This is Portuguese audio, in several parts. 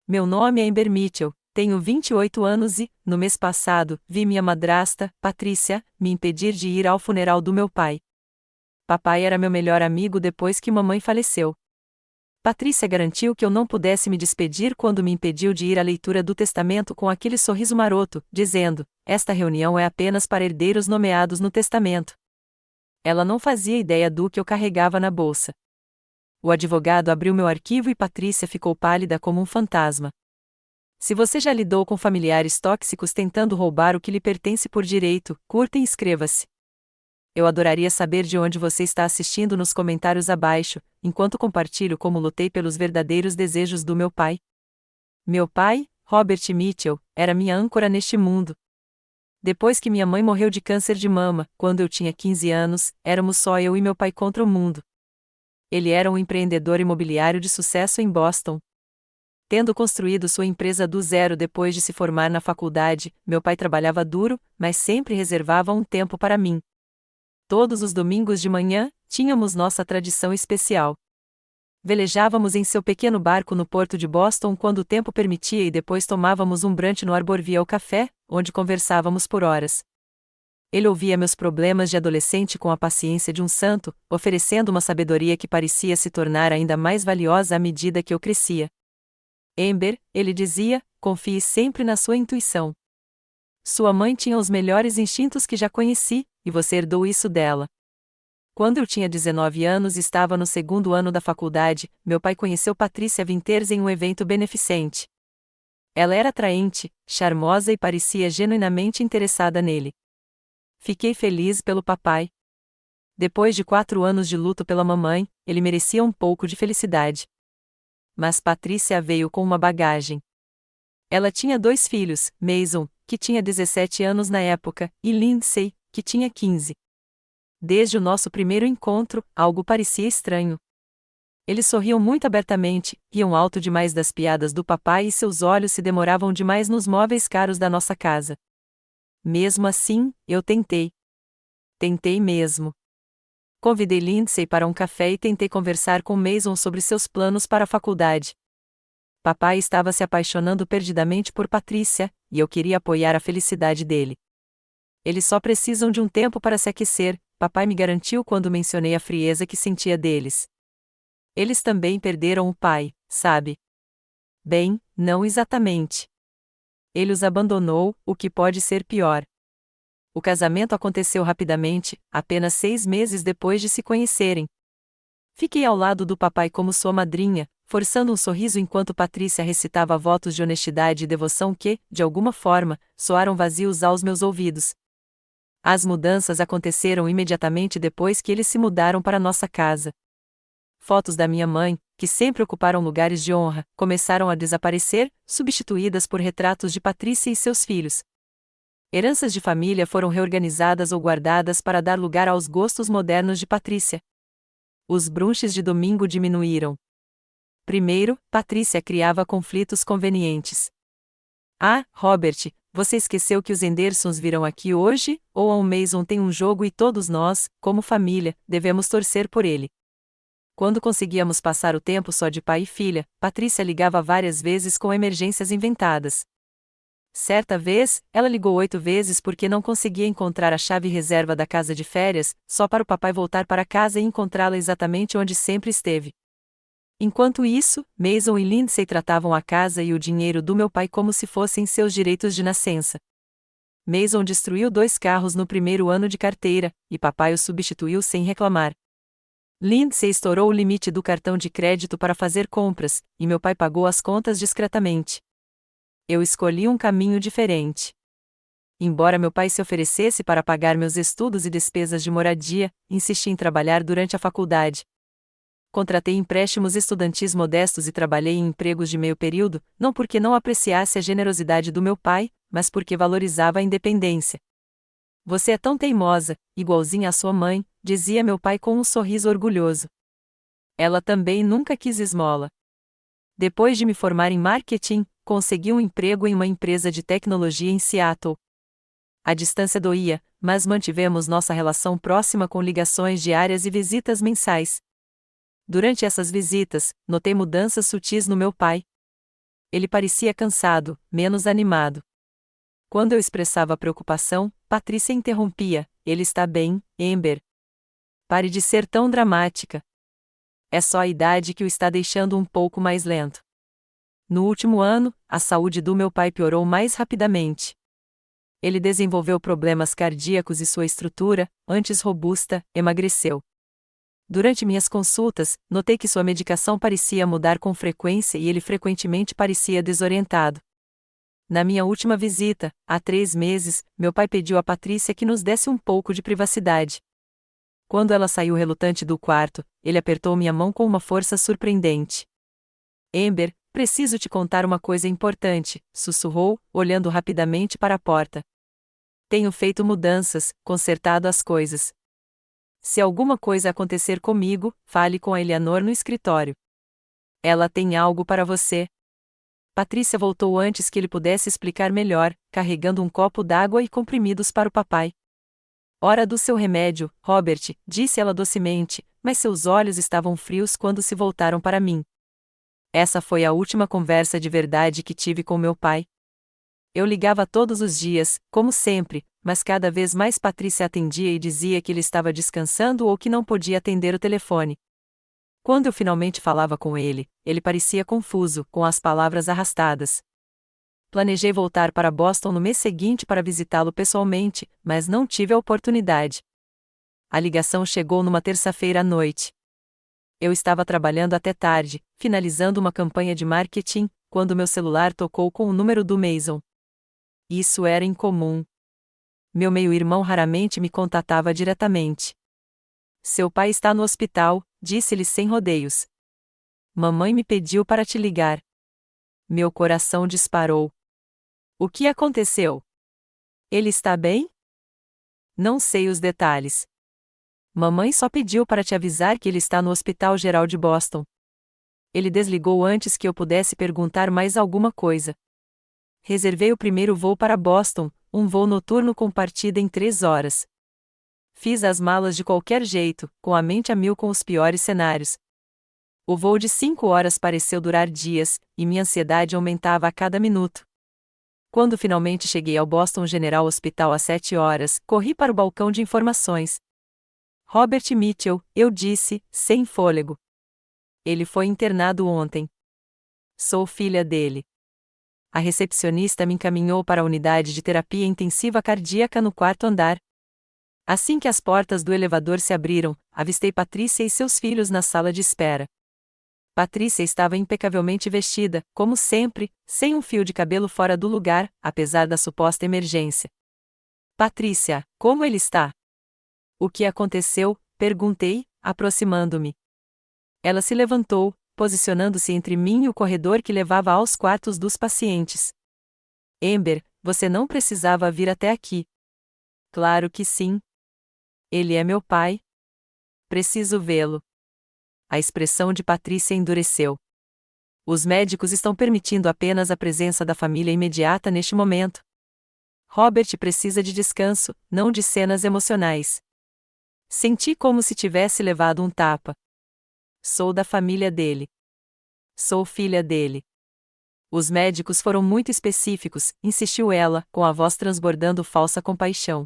Meu nome é Amber Mitchell, tenho 28 anos e, no mês passado, vi minha madrasta, Patrícia, me impedir de ir ao funeral do meu pai. Papai era meu melhor amigo depois que mamãe faleceu. Patrícia garantiu que eu não pudesse me despedir quando me impediu de ir à leitura do testamento com aquele sorriso maroto, dizendo: "Esta reunião é apenas para herdeiros nomeados no testamento." Ela não fazia ideia do que eu carregava na bolsa. O advogado abriu meu arquivo e Patrícia ficou pálida como um fantasma. Se você já lidou com familiares tóxicos tentando roubar o que lhe pertence por direito, curta e inscreva-se. Eu adoraria saber de onde você está assistindo nos comentários abaixo, enquanto compartilho como lutei pelos verdadeiros desejos do meu pai. Meu pai, Robert Mitchell, era minha âncora neste mundo. Depois que minha mãe morreu de câncer de mama, quando eu tinha 15 anos, éramos só eu e meu pai contra o mundo. Ele era um empreendedor imobiliário de sucesso em Boston. Tendo construído sua empresa do zero depois de se formar na faculdade, meu pai trabalhava duro, mas sempre reservava um tempo para mim. Todos os domingos de manhã, tínhamos nossa tradição especial. Velejávamos em seu pequeno barco no porto de Boston quando o tempo permitia e depois tomávamos um brunch no Arborville Café, onde conversávamos por horas. Ele ouvia meus problemas de adolescente com a paciência de um santo, oferecendo uma sabedoria que parecia se tornar ainda mais valiosa à medida que eu crescia. Amber, ele dizia, confie sempre na sua intuição. Sua mãe tinha os melhores instintos que já conheci, e você herdou isso dela. Quando eu tinha 19 anos e estava no segundo ano da faculdade, meu pai conheceu Patrícia Winters em um evento beneficente. Ela era atraente, charmosa e parecia genuinamente interessada nele. Fiquei feliz pelo papai. Depois de 4 anos de luto pela mamãe, ele merecia um pouco de felicidade. Mas Patrícia veio com uma bagagem. Ela tinha 2 filhos, Mason, que tinha 17 anos na época, e Lindsay, que tinha 15. Desde o nosso primeiro encontro, algo parecia estranho. Eles sorriam muito abertamente, riam alto demais das piadas do papai e seus olhos se demoravam demais nos móveis caros da nossa casa. Mesmo assim, eu tentei. Tentei mesmo. Convidei Lindsay para um café e tentei conversar com Mason sobre seus planos para a faculdade. Papai estava se apaixonando perdidamente por Patrícia, e eu queria apoiar a felicidade dele. Eles só precisam de um tempo para se aquecer, papai me garantiu quando mencionei a frieza que sentia deles. Eles também perderam o pai, sabe? Bem, não exatamente. Ele os abandonou, o que pode ser pior. O casamento aconteceu rapidamente, apenas 6 meses depois de se conhecerem. Fiquei ao lado do papai como sua madrinha, forçando um sorriso enquanto Patrícia recitava votos de honestidade e devoção que, de alguma forma, soaram vazios aos meus ouvidos. As mudanças aconteceram imediatamente depois que eles se mudaram para nossa casa. Fotos da minha mãe, que sempre ocuparam lugares de honra, começaram a desaparecer, substituídas por retratos de Patrícia e seus filhos. Heranças de família foram reorganizadas ou guardadas para dar lugar aos gostos modernos de Patrícia. Os brunches de domingo diminuíram. Primeiro, Patrícia criava conflitos convenientes. "Ah, Robert, você esqueceu que os Hendersons virão aqui hoje, ou a Mason tem um jogo e todos nós, como família, devemos torcer por ele." Quando conseguíamos passar o tempo só de pai e filha, Patrícia ligava várias vezes com emergências inventadas. Certa vez, ela ligou 8 vezes porque não conseguia encontrar a chave reserva da casa de férias, só para o papai voltar para casa e encontrá-la exatamente onde sempre esteve. Enquanto isso, Mason e Lindsay tratavam a casa e o dinheiro do meu pai como se fossem seus direitos de nascença. Mason destruiu 2 carros no primeiro ano de carteira, e papai o substituiu sem reclamar. Lindsay estourou o limite do cartão de crédito para fazer compras, e meu pai pagou as contas discretamente. Eu escolhi um caminho diferente. Embora meu pai se oferecesse para pagar meus estudos e despesas de moradia, insisti em trabalhar durante a faculdade. Contratei empréstimos estudantis modestos e trabalhei em empregos de meio período, não porque não apreciasse a generosidade do meu pai, mas porque valorizava a independência. "Você é tão teimosa, igualzinha à sua mãe", dizia meu pai com um sorriso orgulhoso. Ela também nunca quis esmola. Depois de me formar em marketing, consegui um emprego em uma empresa de tecnologia em Seattle. A distância doía, mas mantivemos nossa relação próxima com ligações diárias e visitas mensais. Durante essas visitas, notei mudanças sutis no meu pai. Ele parecia cansado, menos animado. Quando eu expressava preocupação, Patrícia interrompia: ele está bem, Amber. Pare de ser tão dramática. É só a idade que o está deixando um pouco mais lento. No último ano, a saúde do meu pai piorou mais rapidamente. Ele desenvolveu problemas cardíacos e sua estrutura, antes robusta, emagreceu. Durante minhas consultas, notei que sua medicação parecia mudar com frequência e ele frequentemente parecia desorientado. Na minha última visita, há 3 meses, meu pai pediu a Patrícia que nos desse um pouco de privacidade. Quando ela saiu relutante do quarto, ele apertou minha mão com uma força surpreendente. Amber, preciso te contar uma coisa importante, sussurrou, olhando rapidamente para a porta. Tenho feito mudanças, consertado as coisas. Se alguma coisa acontecer comigo, fale com a Eleanor no escritório. Ela tem algo para você. Patrícia voltou antes que ele pudesse explicar melhor, carregando um copo d'água e comprimidos para o papai. Hora do seu remédio, Robert, disse ela docemente, mas seus olhos estavam frios quando se voltaram para mim. Essa foi a última conversa de verdade que tive com meu pai. Eu ligava todos os dias, como sempre, mas cada vez mais Patrícia atendia e dizia que ele estava descansando ou que não podia atender o telefone. Quando eu finalmente falava com ele, ele parecia confuso, com as palavras arrastadas. Planejei voltar para Boston no mês seguinte para visitá-lo pessoalmente, mas não tive a oportunidade. A ligação chegou numa terça-feira à noite. Eu estava trabalhando até tarde, finalizando uma campanha de marketing, quando meu celular tocou com o número do Mason. Isso era incomum. Meu meio-irmão raramente me contatava diretamente. Seu pai está no hospital, disse-lhe sem rodeios. Mamãe me pediu para te ligar. Meu coração disparou. O que aconteceu? Ele está bem? Não sei os detalhes. Mamãe só pediu para te avisar que ele está no Hospital Geral de Boston. Ele desligou antes que eu pudesse perguntar mais alguma coisa. Reservei o primeiro voo para Boston, um voo noturno com partida em 3 horas. Fiz as malas de qualquer jeito, com a mente a mil com os piores cenários. O voo de 5 horas pareceu durar dias, e minha ansiedade aumentava a cada minuto. Quando finalmente cheguei ao Boston General Hospital às 7 horas, corri para o balcão de informações. Robert Mitchell, eu disse, sem fôlego. Ele foi internado ontem. Sou filha dele. A recepcionista me encaminhou para a unidade de terapia intensiva cardíaca no 4º andar. Assim que as portas do elevador se abriram, avistei Patrícia e seus filhos na sala de espera. Patrícia estava impecavelmente vestida, como sempre, sem um fio de cabelo fora do lugar, apesar da suposta emergência. Patrícia, como ele está? O que aconteceu? Perguntei, aproximando-me. Ela se levantou, posicionando-se entre mim e o corredor que levava aos quartos dos pacientes. Amber, você não precisava vir até aqui. Claro que sim. Ele é meu pai. Preciso vê-lo. A expressão de Patrícia endureceu. Os médicos estão permitindo apenas a presença da família imediata neste momento. Robert precisa de descanso, não de cenas emocionais. Senti como se tivesse levado um tapa. Sou da família dele. Sou filha dele. Os médicos foram muito específicos, insistiu ela, com a voz transbordando falsa compaixão.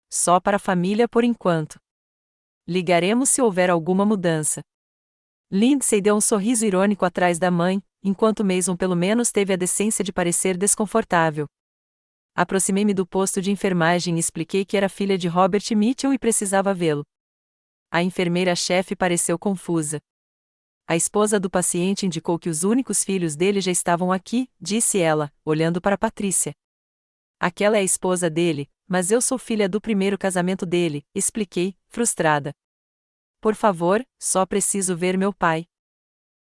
Só para a família por enquanto. Ligaremos se houver alguma mudança. Lindsay deu um sorriso irônico atrás da mãe, enquanto Mason pelo menos teve a decência de parecer desconfortável. Aproximei-me do posto de enfermagem e expliquei que era filha de Robert Mitchell e precisava vê-lo. A enfermeira-chefe pareceu confusa. A esposa do paciente indicou que os únicos filhos dele já estavam aqui, disse ela, olhando para Patrícia. Aquela é a esposa dele, mas eu sou filha do primeiro casamento dele, expliquei, frustrada. Por favor, só preciso ver meu pai.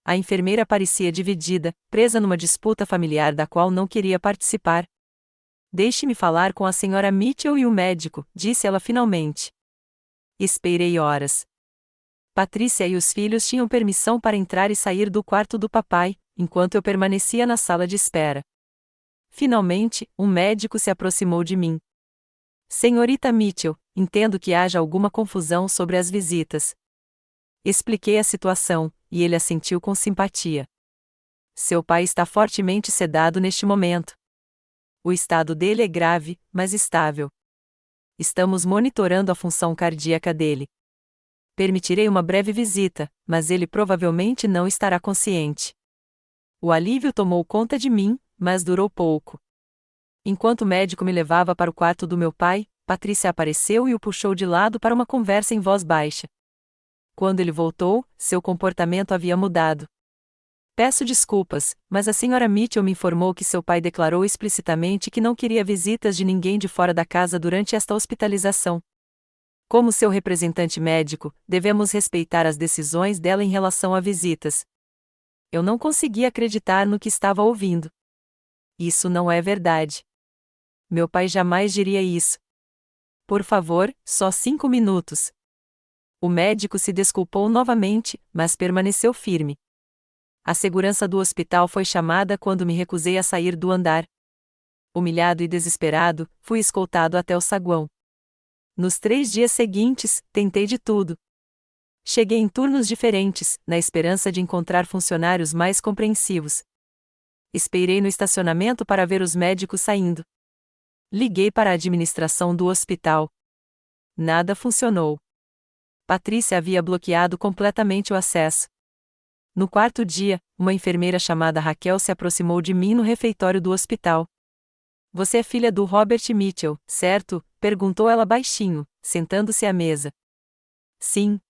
A enfermeira parecia dividida, presa numa disputa familiar da qual não queria participar. Deixe-me falar com a senhora Mitchell e o médico, disse ela finalmente. Esperei horas. Patrícia e os filhos tinham permissão para entrar e sair do quarto do papai, enquanto eu permanecia na sala de espera. Finalmente, um médico se aproximou de mim. Senhorita Mitchell, entendo que haja alguma confusão sobre as visitas. Expliquei a situação, e ele assentiu com simpatia. seu pai está fortemente sedado neste momento. O estado dele é grave, mas estável. Estamos monitorando a função cardíaca dele. Permitirei uma breve visita, mas ele provavelmente não estará consciente. O alívio tomou conta de mim, mas durou pouco. Enquanto o médico me levava para o quarto do meu pai, Patrícia apareceu e o puxou de lado para uma conversa em voz baixa. Quando ele voltou, seu comportamento havia mudado. Peço desculpas, mas a senhora Mitchell me informou que seu pai declarou explicitamente que não queria visitas de ninguém de fora da casa durante esta hospitalização. Como seu representante médico, devemos respeitar as decisões dela em relação a visitas. Eu não conseguia acreditar no que estava ouvindo. Isso não é verdade. Meu pai jamais diria isso. Por favor, só 5 minutos. O médico se desculpou novamente, mas permaneceu firme. A segurança do hospital foi chamada quando me recusei a sair do andar. Humilhado e desesperado, fui escoltado até o saguão. Nos 3 dias seguintes, tentei de tudo. Cheguei em turnos diferentes, na esperança de encontrar funcionários mais compreensivos. Esperei no estacionamento para ver os médicos saindo. Liguei para a administração do hospital. Nada funcionou. Patrícia havia bloqueado completamente o acesso. No 4º dia, uma enfermeira chamada Raquel se aproximou de mim no refeitório do hospital. Você é filha do Robert Mitchell, certo? Perguntou ela baixinho, sentando-se à mesa. Sim.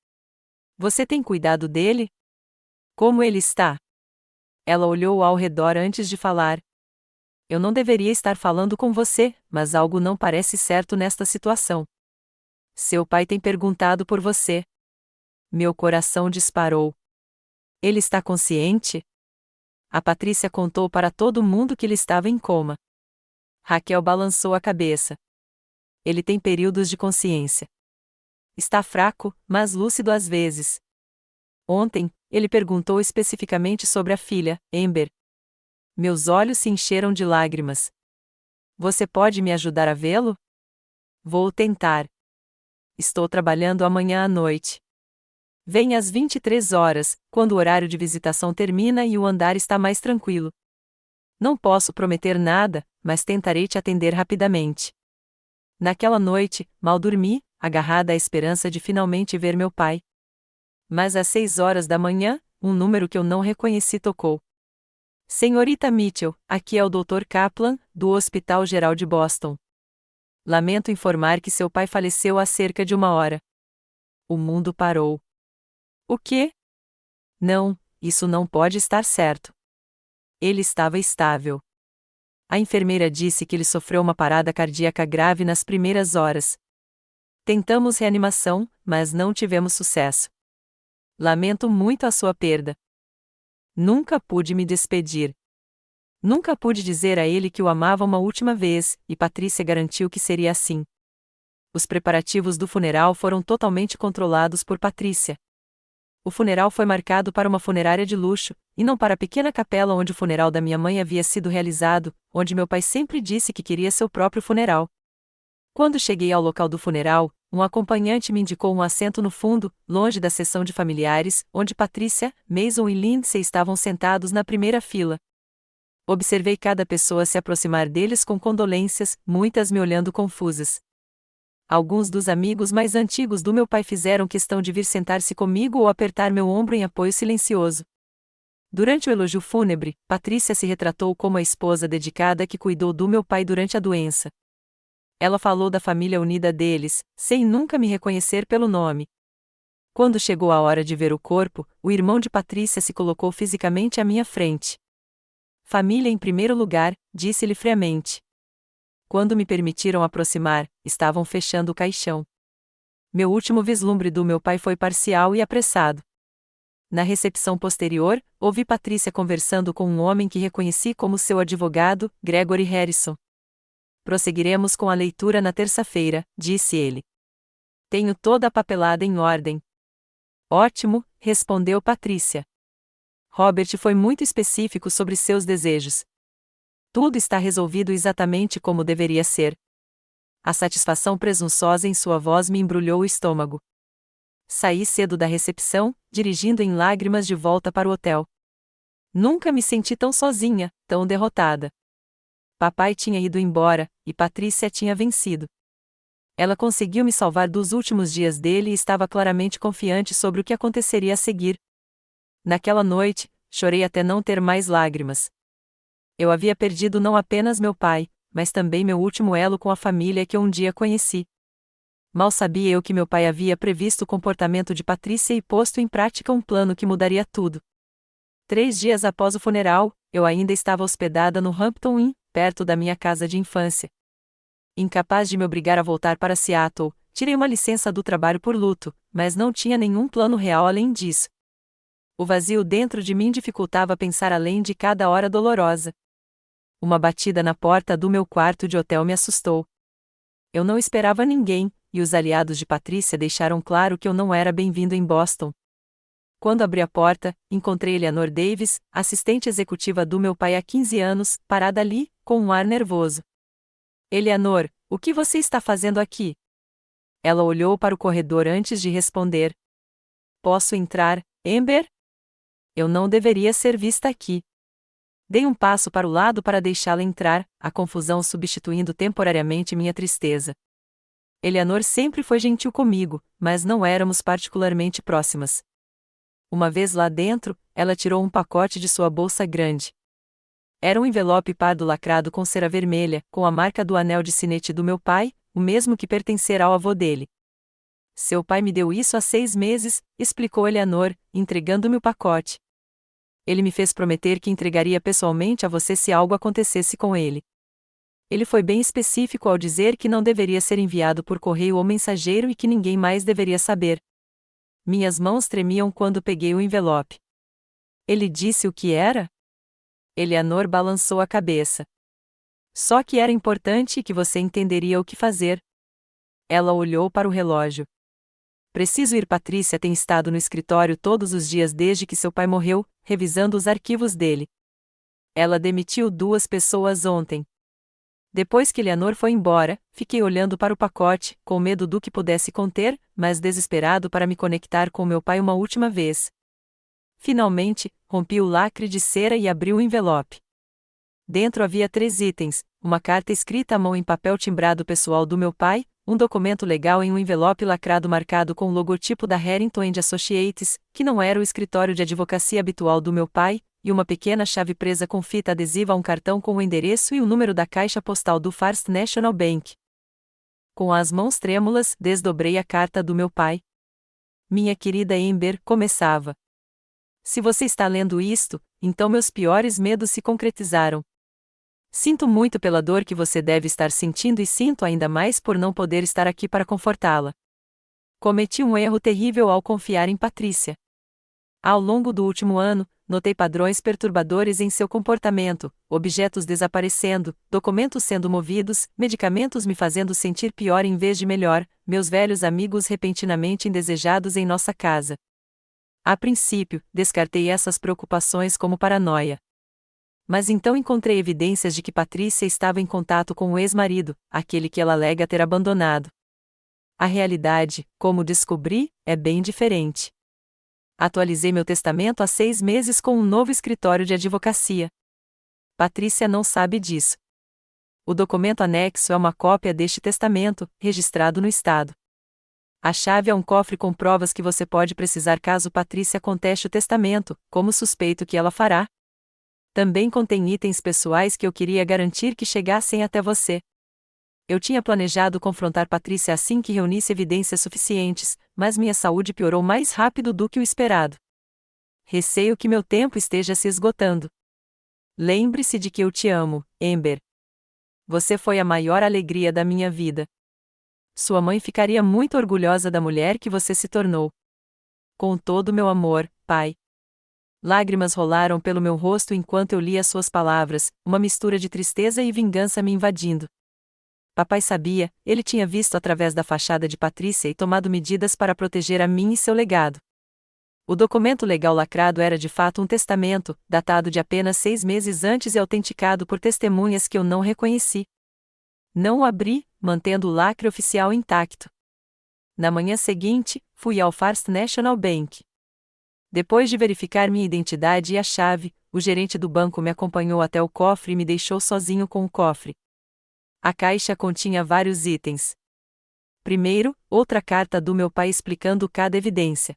Você tem cuidado dele? Como ele está? Ela olhou ao redor antes de falar. Eu não deveria estar falando com você, mas algo não parece certo nesta situação. Seu pai tem perguntado por você. Meu coração disparou. Ele está consciente? A Patrícia contou para todo mundo que ele estava em coma. Raquel balançou a cabeça. Ele tem períodos de consciência. Está fraco, mas lúcido às vezes. Ontem, ele perguntou especificamente sobre a filha, Amber. Meus olhos se encheram de lágrimas. Você pode me ajudar a vê-lo? Vou tentar. Estou trabalhando amanhã à noite. Venha às 23 horas, quando o horário de visitação termina e o andar está mais tranquilo. Não posso prometer nada, mas tentarei te atender rapidamente. Naquela noite, mal dormi, agarrada à esperança de finalmente ver meu pai. Mas às 6 horas da manhã, um número que eu não reconheci tocou. Senhorita Mitchell, aqui é o Dr. Kaplan, do Hospital Geral de Boston. Lamento informar que seu pai faleceu há cerca de 1 hora. O mundo parou. O quê? Não, isso não pode estar certo. Ele estava estável. A enfermeira disse que ele sofreu uma parada cardíaca grave nas primeiras horas. Tentamos reanimação, mas não tivemos sucesso. Lamento muito a sua perda. Nunca pude me despedir. Nunca pude dizer a ele que o amava uma última vez, e Patrícia garantiu que seria assim. Os preparativos do funeral foram totalmente controlados por Patrícia. O funeral foi marcado para uma funerária de luxo, e não para a pequena capela onde o funeral da minha mãe havia sido realizado, onde meu pai sempre disse que queria seu próprio funeral. Quando cheguei ao local do funeral, um acompanhante me indicou um assento no fundo, longe da seção de familiares, onde Patrícia, Mason e Lindsay estavam sentados na primeira fila. Observei cada pessoa se aproximar deles com condolências, muitas me olhando confusas. Alguns dos amigos mais antigos do meu pai fizeram questão de vir sentar-se comigo ou apertar meu ombro em apoio silencioso. Durante o elogio fúnebre, Patrícia se retratou como a esposa dedicada que cuidou do meu pai durante a doença. Ela falou da família unida deles, sem nunca me reconhecer pelo nome. Quando chegou a hora de ver o corpo, o irmão de Patrícia se colocou fisicamente à minha frente. Família em primeiro lugar, disse-lhe friamente. Quando me permitiram aproximar, estavam fechando o caixão. Meu último vislumbre do meu pai foi parcial e apressado. Na recepção posterior, ouvi Patrícia conversando com um homem que reconheci como seu advogado, Gregory Harrison. Prosseguiremos com a leitura na terça-feira, disse ele. Tenho toda a papelada em ordem. Ótimo, respondeu Patrícia. Robert foi muito específico sobre seus desejos. Tudo está resolvido exatamente como deveria ser. A satisfação presunçosa em sua voz me embrulhou o estômago. Saí cedo da recepção, dirigindo em lágrimas de volta para o hotel. Nunca me senti tão sozinha, tão derrotada. Papai tinha ido embora, e Patrícia tinha vencido. Ela conseguiu me salvar dos últimos dias dele e estava claramente confiante sobre o que aconteceria a seguir. Naquela noite, chorei até não ter mais lágrimas. Eu havia perdido não apenas meu pai, mas também meu último elo com a família que eu um dia conheci. Mal sabia eu que meu pai havia previsto o comportamento de Patrícia e posto em prática um plano que mudaria tudo. 3 dias após o funeral, eu ainda estava hospedada no Hampton Inn, perto da minha casa de infância. Incapaz de me obrigar a voltar para Seattle, tirei uma licença do trabalho por luto, mas não tinha nenhum plano real além disso. O vazio dentro de mim dificultava pensar além de cada hora dolorosa. Uma batida na porta do meu quarto de hotel me assustou. Eu não esperava ninguém, e os aliados de Patrícia deixaram claro que eu não era bem-vindo em Boston. Quando abri a porta, encontrei Eleanor Davis, assistente executiva do meu pai há 15 anos, parada ali, com um ar nervoso. Eleanor, o que você está fazendo aqui? Ela olhou para o corredor antes de responder. Posso entrar, Amber? Eu não deveria ser vista aqui. Dei um passo para o lado para deixá-la entrar, a confusão substituindo temporariamente minha tristeza. Eleanor sempre foi gentil comigo, mas não éramos particularmente próximas. Uma vez lá dentro, ela tirou um pacote de sua bolsa grande. Era um envelope pardo lacrado com cera vermelha, com a marca do anel de sinete do meu pai, o mesmo que pertencera ao avô dele. Seu pai me deu isso há 6 meses, explicou Eleanor, entregando-me o pacote. Ele me fez prometer que entregaria pessoalmente a você se algo acontecesse com ele. Ele foi bem específico ao dizer que não deveria ser enviado por correio ou mensageiro e que ninguém mais deveria saber. Minhas mãos tremiam quando peguei o envelope. Ele disse o que era? Eleanor balançou a cabeça. Só que era importante e que você entenderia o que fazer. Ela olhou para o relógio. Preciso ir. Patrícia tem estado no escritório todos os dias desde que seu pai morreu, revisando os arquivos dele. Ela demitiu 2 pessoas ontem. Depois que Eleanor foi embora, fiquei olhando para o pacote, com medo do que pudesse conter, mas desesperado para me conectar com meu pai uma última vez. Finalmente, rompi o lacre de cera e abri o envelope. Dentro havia 3 itens: uma carta escrita à mão em papel timbrado pessoal do meu pai, um documento legal em um envelope lacrado marcado com o logotipo da Harrington & Associates, que não era o escritório de advocacia habitual do meu pai, e uma pequena chave presa com fita adesiva a um cartão com o endereço e o número da caixa postal do First National Bank. Com as mãos trêmulas, desdobrei a carta do meu pai. Minha querida Amber, começava. Se você está lendo isto, então meus piores medos se concretizaram. Sinto muito pela dor que você deve estar sentindo e sinto ainda mais por não poder estar aqui para confortá-la. Cometi um erro terrível ao confiar em Patrícia. Ao longo do último ano, notei padrões perturbadores em seu comportamento, objetos desaparecendo, documentos sendo movidos, medicamentos me fazendo sentir pior em vez de melhor, meus velhos amigos repentinamente indesejados em nossa casa. A princípio, descartei essas preocupações como paranoia. Mas então encontrei evidências de que Patrícia estava em contato com o ex-marido, aquele que ela alega ter abandonado. A realidade, como descobri, é bem diferente. Atualizei meu testamento há 6 meses com um novo escritório de advocacia. Patrícia não sabe disso. O documento anexo é uma cópia deste testamento, registrado no estado. A chave é um cofre com provas que você pode precisar caso Patrícia conteste o testamento, como suspeito que ela fará. Também contém itens pessoais que eu queria garantir que chegassem até você. Eu tinha planejado confrontar Patrícia assim que reunisse evidências suficientes, mas minha saúde piorou mais rápido do que o esperado. Receio que meu tempo esteja se esgotando. Lembre-se de que eu te amo, Amber. Você foi a maior alegria da minha vida. Sua mãe ficaria muito orgulhosa da mulher que você se tornou. Com todo meu amor, pai. Lágrimas rolaram pelo meu rosto enquanto eu lia suas palavras, uma mistura de tristeza e vingança me invadindo. Papai sabia, ele tinha visto através da fachada de Patrícia e tomado medidas para proteger a mim e seu legado. O documento legal lacrado era de fato um testamento, datado de apenas 6 meses antes e autenticado por testemunhas que eu não reconheci. Não o abri, mantendo o lacre oficial intacto. Na manhã seguinte, fui ao First National Bank. Depois de verificar minha identidade e a chave, o gerente do banco me acompanhou até o cofre e me deixou sozinho com o cofre. A caixa continha vários itens. Primeiro, outra carta do meu pai explicando cada evidência.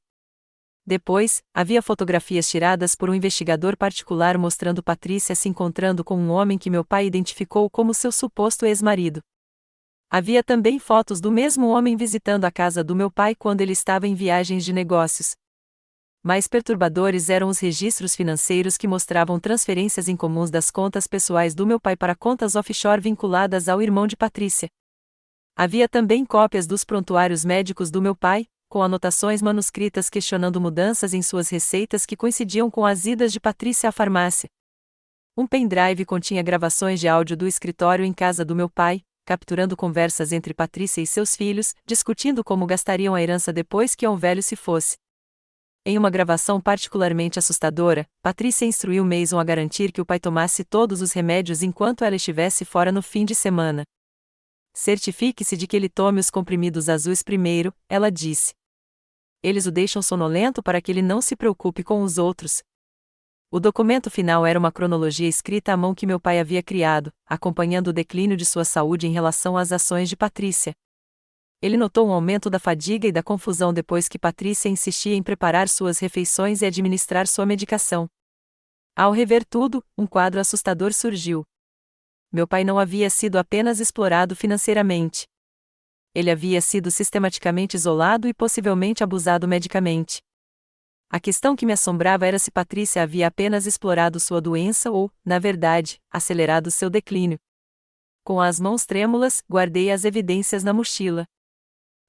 Depois, havia fotografias tiradas por um investigador particular mostrando Patrícia se encontrando com um homem que meu pai identificou como seu suposto ex-marido. Havia também fotos do mesmo homem visitando a casa do meu pai quando ele estava em viagens de negócios. Mais perturbadores eram os registros financeiros que mostravam transferências incomuns das contas pessoais do meu pai para contas offshore vinculadas ao irmão de Patrícia. Havia também cópias dos prontuários médicos do meu pai, com anotações manuscritas questionando mudanças em suas receitas que coincidiam com as idas de Patrícia à farmácia. Um pendrive continha gravações de áudio do escritório em casa do meu pai, capturando conversas entre Patrícia e seus filhos, discutindo como gastariam a herança depois que um velho se fosse. Em uma gravação particularmente assustadora, Patrícia instruiu Mason a garantir que o pai tomasse todos os remédios enquanto ela estivesse fora no fim de semana. Certifique-se de que ele tome os comprimidos azuis primeiro, ela disse. Eles o deixam sonolento para que ele não se preocupe com os outros. O documento final era uma cronologia escrita à mão que meu pai havia criado, acompanhando o declínio de sua saúde em relação às ações de Patrícia. Ele notou um aumento da fadiga e da confusão depois que Patrícia insistia em preparar suas refeições e administrar sua medicação. Ao rever tudo, um quadro assustador surgiu. Meu pai não havia sido apenas explorado financeiramente. Ele havia sido sistematicamente isolado e possivelmente abusado medicamente. A questão que me assombrava era se Patrícia havia apenas explorado sua doença ou, na verdade, acelerado seu declínio. Com as mãos trêmulas, guardei as evidências na mochila.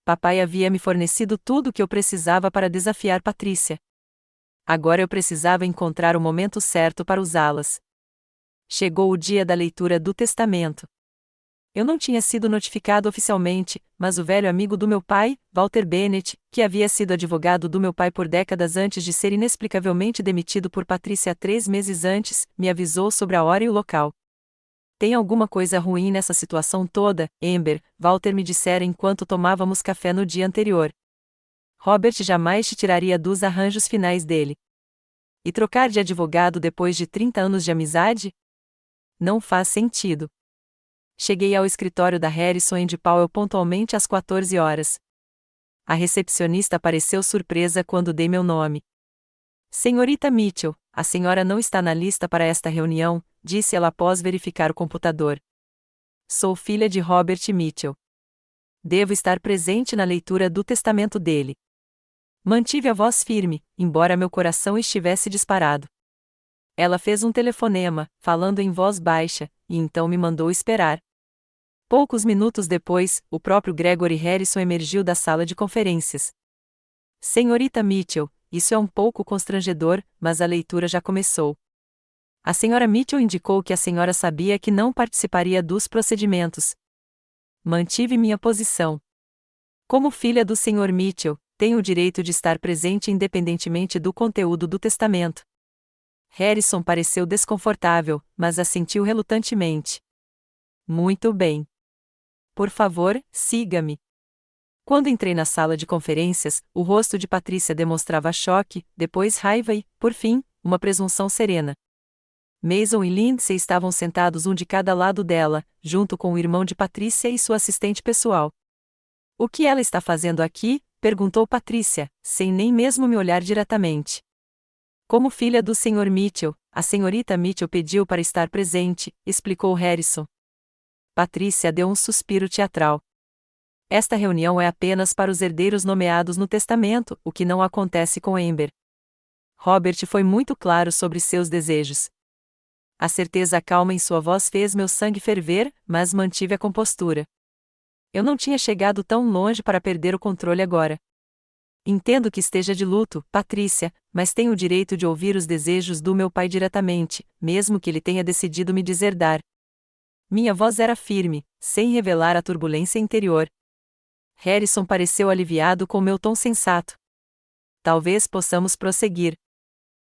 Papai havia me fornecido tudo o que eu precisava para desafiar Patrícia. Agora eu precisava encontrar o momento certo para usá-las. Chegou o dia da leitura do testamento. Eu não tinha sido notificado oficialmente, mas o velho amigo do meu pai, Walter Bennett, que havia sido advogado do meu pai por décadas antes de ser inexplicavelmente demitido por Patrícia 3 meses antes, me avisou sobre a hora e o local. Tem alguma coisa ruim nessa situação toda, Amber, Walter me dissera enquanto tomávamos café no dia anterior. Robert jamais te tiraria dos arranjos finais dele. E trocar de advogado depois de 30 anos de amizade? Não faz sentido. Cheguei ao escritório da Harrison & Powell pontualmente às 14 horas. A recepcionista pareceu surpresa quando dei meu nome. Senhorita Mitchell, a senhora não está na lista para esta reunião, disse ela após verificar o computador. Sou filha de Robert Mitchell. Devo estar presente na leitura do testamento dele. Mantive a voz firme, embora meu coração estivesse disparado. Ela fez um telefonema, falando em voz baixa, e então me mandou esperar. Poucos minutos depois, o próprio Gregory Harrison emergiu da sala de conferências. Senhorita Mitchell, isso é um pouco constrangedor, mas a leitura já começou. A senhora Mitchell indicou que a senhora sabia que não participaria dos procedimentos. Mantive minha posição. Como filha do Sr. Mitchell, tenho o direito de estar presente independentemente do conteúdo do testamento. Harrison pareceu desconfortável, mas assentiu relutantemente. Muito bem. Por favor, siga-me. Quando entrei na sala de conferências, o rosto de Patrícia demonstrava choque, depois raiva e, por fim, uma presunção serena. Mason e Lindsay estavam sentados um de cada lado dela, junto com o irmão de Patrícia e sua assistente pessoal. O que ela está fazendo aqui? Perguntou Patrícia, sem nem mesmo me olhar diretamente. Como filha do Sr. Mitchell, a senhorita Mitchell pediu para estar presente, explicou Harrison. Patrícia deu um suspiro teatral. Esta reunião é apenas para os herdeiros nomeados no testamento, o que não acontece com Amber. Robert foi muito claro sobre seus desejos. A certeza calma em sua voz fez meu sangue ferver, mas mantive a compostura. Eu não tinha chegado tão longe para perder o controle agora. Entendo que esteja de luto, Patrícia, mas tenho o direito de ouvir os desejos do meu pai diretamente, mesmo que ele tenha decidido me deserdar. Minha voz era firme, sem revelar a turbulência interior. Harrison pareceu aliviado com meu tom sensato. Talvez possamos prosseguir.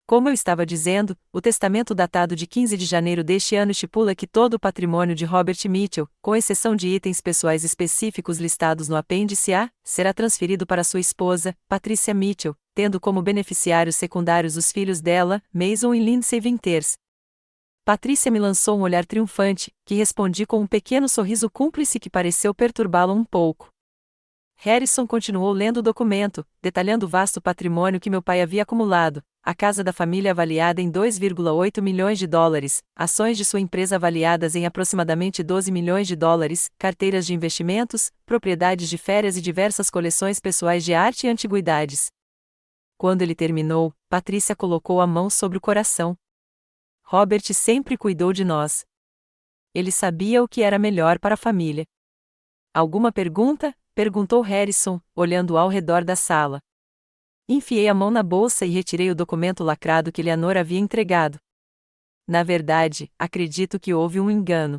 Como eu estava dizendo, o testamento datado de 15 de janeiro deste ano estipula que todo o patrimônio de Robert Mitchell, com exceção de itens pessoais específicos listados no apêndice A, será transferido para sua esposa, Patricia Mitchell, tendo como beneficiários secundários os filhos dela, Mason e Lindsay Winters. Patricia me lançou um olhar triunfante, que respondi com um pequeno sorriso cúmplice que pareceu perturbá-la um pouco. Harrison continuou lendo o documento, detalhando o vasto patrimônio que meu pai havia acumulado, a casa da família avaliada em 2,8 milhões de dólares, ações de sua empresa avaliadas em aproximadamente 12 milhões de dólares, carteiras de investimentos, propriedades de férias e diversas coleções pessoais de arte e antiguidades. Quando ele terminou, Patricia colocou a mão sobre o coração. Robert sempre cuidou de nós. Ele sabia o que era melhor para a família. Alguma pergunta? Perguntou Harrison, olhando ao redor da sala. Enfiei a mão na bolsa e retirei o documento lacrado que Leonor havia entregado. Na verdade, acredito que houve um engano.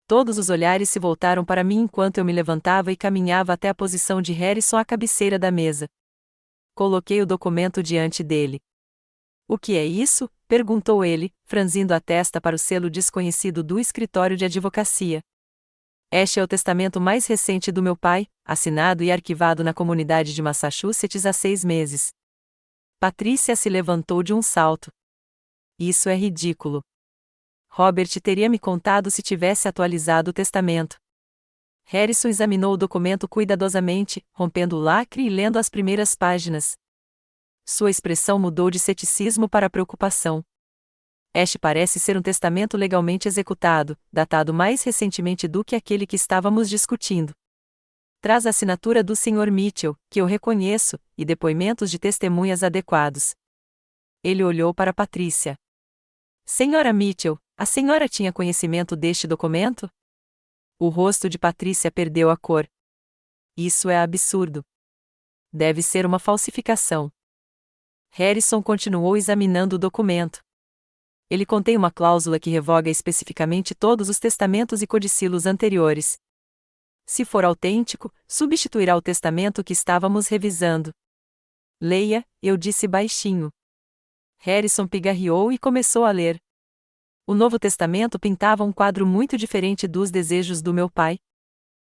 Todos os olhares se voltaram para mim enquanto eu me levantava e caminhava até a posição de Harrison à cabeceira da mesa. Coloquei o documento diante dele. O que é isso? Perguntou ele, franzindo a testa para o selo desconhecido do escritório de advocacia. Este é o testamento mais recente do meu pai, assinado e arquivado na comunidade de Massachusetts há 6 meses. Patricia se levantou de um salto. Isso é ridículo. Robert teria me contado se tivesse atualizado o testamento. Harrison examinou o documento cuidadosamente, rompendo o lacre e lendo as primeiras páginas. Sua expressão mudou de ceticismo para preocupação. Este parece ser um testamento legalmente executado, datado mais recentemente do que aquele que estávamos discutindo. Traz a assinatura do Sr. Mitchell, que eu reconheço, e depoimentos de testemunhas adequados. Ele olhou para Patricia. Senhora Mitchell, a senhora tinha conhecimento deste documento? O rosto de Patricia perdeu a cor. Isso é absurdo. Deve ser uma falsificação. Harrison continuou examinando o documento. Ele contém uma cláusula que revoga especificamente todos os testamentos e codicilos anteriores. Se for autêntico, substituirá o testamento que estávamos revisando. Leia, eu disse baixinho. Harrison pigarreou e começou a ler. O Novo Testamento pintava um quadro muito diferente dos desejos do meu pai.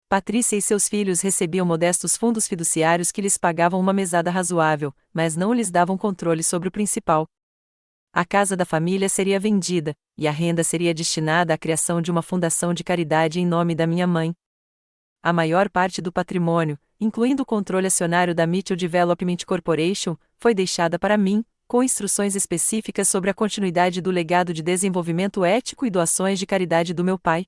Patricia e seus filhos recebiam modestos fundos fiduciários que lhes pagavam uma mesada razoável, mas não lhes davam controle sobre o principal. A casa da família seria vendida, e a renda seria destinada à criação de uma fundação de caridade em nome da minha mãe. A maior parte do patrimônio, incluindo o controle acionário da Mitchell Development Corporation, foi deixada para mim, com instruções específicas sobre a continuidade do legado de desenvolvimento ético e doações de caridade do meu pai.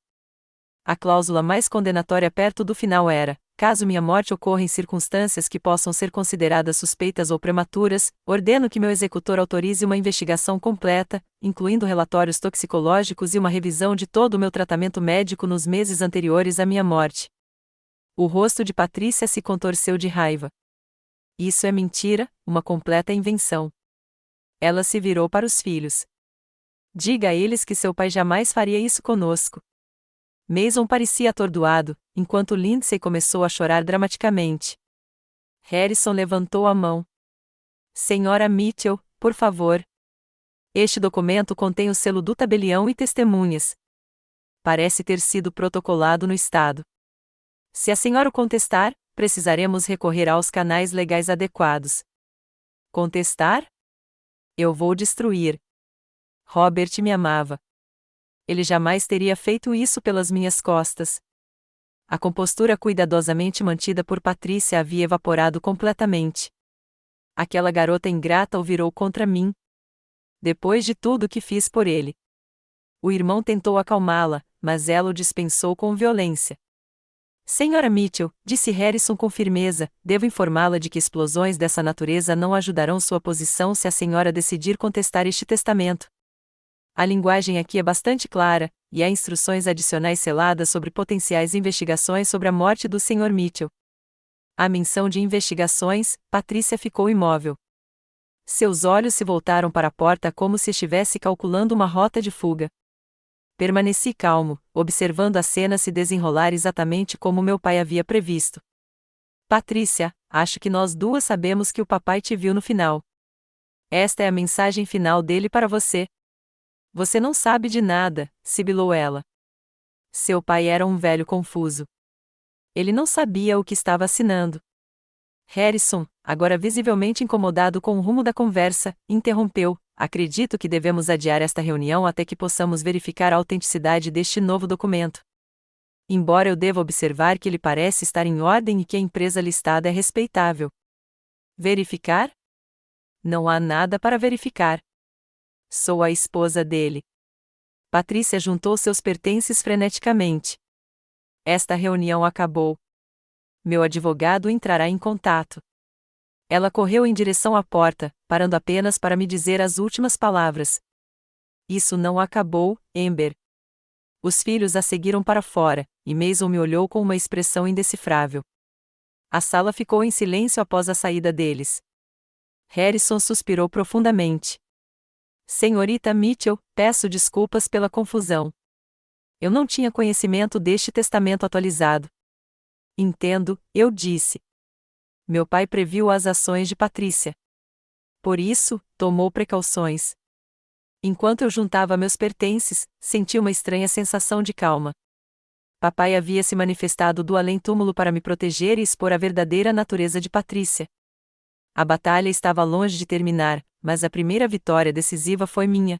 A cláusula mais condenatória perto do final era: caso minha morte ocorra em circunstâncias que possam ser consideradas suspeitas ou prematuras, ordeno que meu executor autorize uma investigação completa, incluindo relatórios toxicológicos e uma revisão de todo o meu tratamento médico nos meses anteriores à minha morte. O rosto de Patricia se contorceu de raiva. Isso é mentira, uma completa invenção. Ela se virou para os filhos. Diga a eles que seu pai jamais faria isso conosco. Mason parecia atordoado, enquanto Lindsay começou a chorar dramaticamente. Harrison levantou a mão. Senhora Mitchell, por favor. Este documento contém o selo do tabelião e testemunhas. Parece ter sido protocolado no Estado. Se a senhora o contestar, precisaremos recorrer aos canais legais adequados. Contestar? Eu vou destruir. Robert me amava. Ele jamais teria feito isso pelas minhas costas. A compostura cuidadosamente mantida por Patricia havia evaporado completamente. Aquela garota ingrata o virou contra mim. Depois de tudo que fiz por ele. O irmão tentou acalmá-la, mas ela o dispensou com violência. Senhora Mitchell, disse Harrison com firmeza, devo informá-la de que explosões dessa natureza não ajudarão sua posição se a senhora decidir contestar este testamento. A linguagem aqui é bastante clara, e há instruções adicionais seladas sobre potenciais investigações sobre a morte do Sr. Mitchell. À menção de investigações, Patricia ficou imóvel. Seus olhos se voltaram para a porta como se estivesse calculando uma rota de fuga. Permaneci calmo, observando a cena se desenrolar exatamente como meu pai havia previsto. Patricia, acho que nós duas sabemos que o papai te viu no final. Esta é a mensagem final dele para você. Você não sabe de nada, sibilou ela. Seu pai era um velho confuso. Ele não sabia o que estava assinando. Harrison, agora visivelmente incomodado com o rumo da conversa, interrompeu: acredito que devemos adiar esta reunião até que possamos verificar a autenticidade deste novo documento. Embora eu deva observar que ele parece estar em ordem e que a empresa listada é respeitável. Verificar? Não há nada para verificar. Sou a esposa dele. Patrícia juntou seus pertences freneticamente. Esta reunião acabou. Meu advogado entrará em contato. Ela correu em direção à porta, parando apenas para me dizer as últimas palavras. Isso não acabou, Amber. Os filhos a seguiram para fora, e Mason me olhou com uma expressão indecifrável. A sala ficou em silêncio após a saída deles. Harrison suspirou profundamente. Senhorita Mitchell, peço desculpas pela confusão. Eu não tinha conhecimento deste testamento atualizado. Entendo, eu disse. Meu pai previu as ações de Patrícia. Por isso, tomou precauções. Enquanto eu juntava meus pertences, senti uma estranha sensação de calma. Papai havia se manifestado do além-túmulo para me proteger e expor a verdadeira natureza de Patrícia. A batalha estava longe de terminar, mas a primeira vitória decisiva foi minha.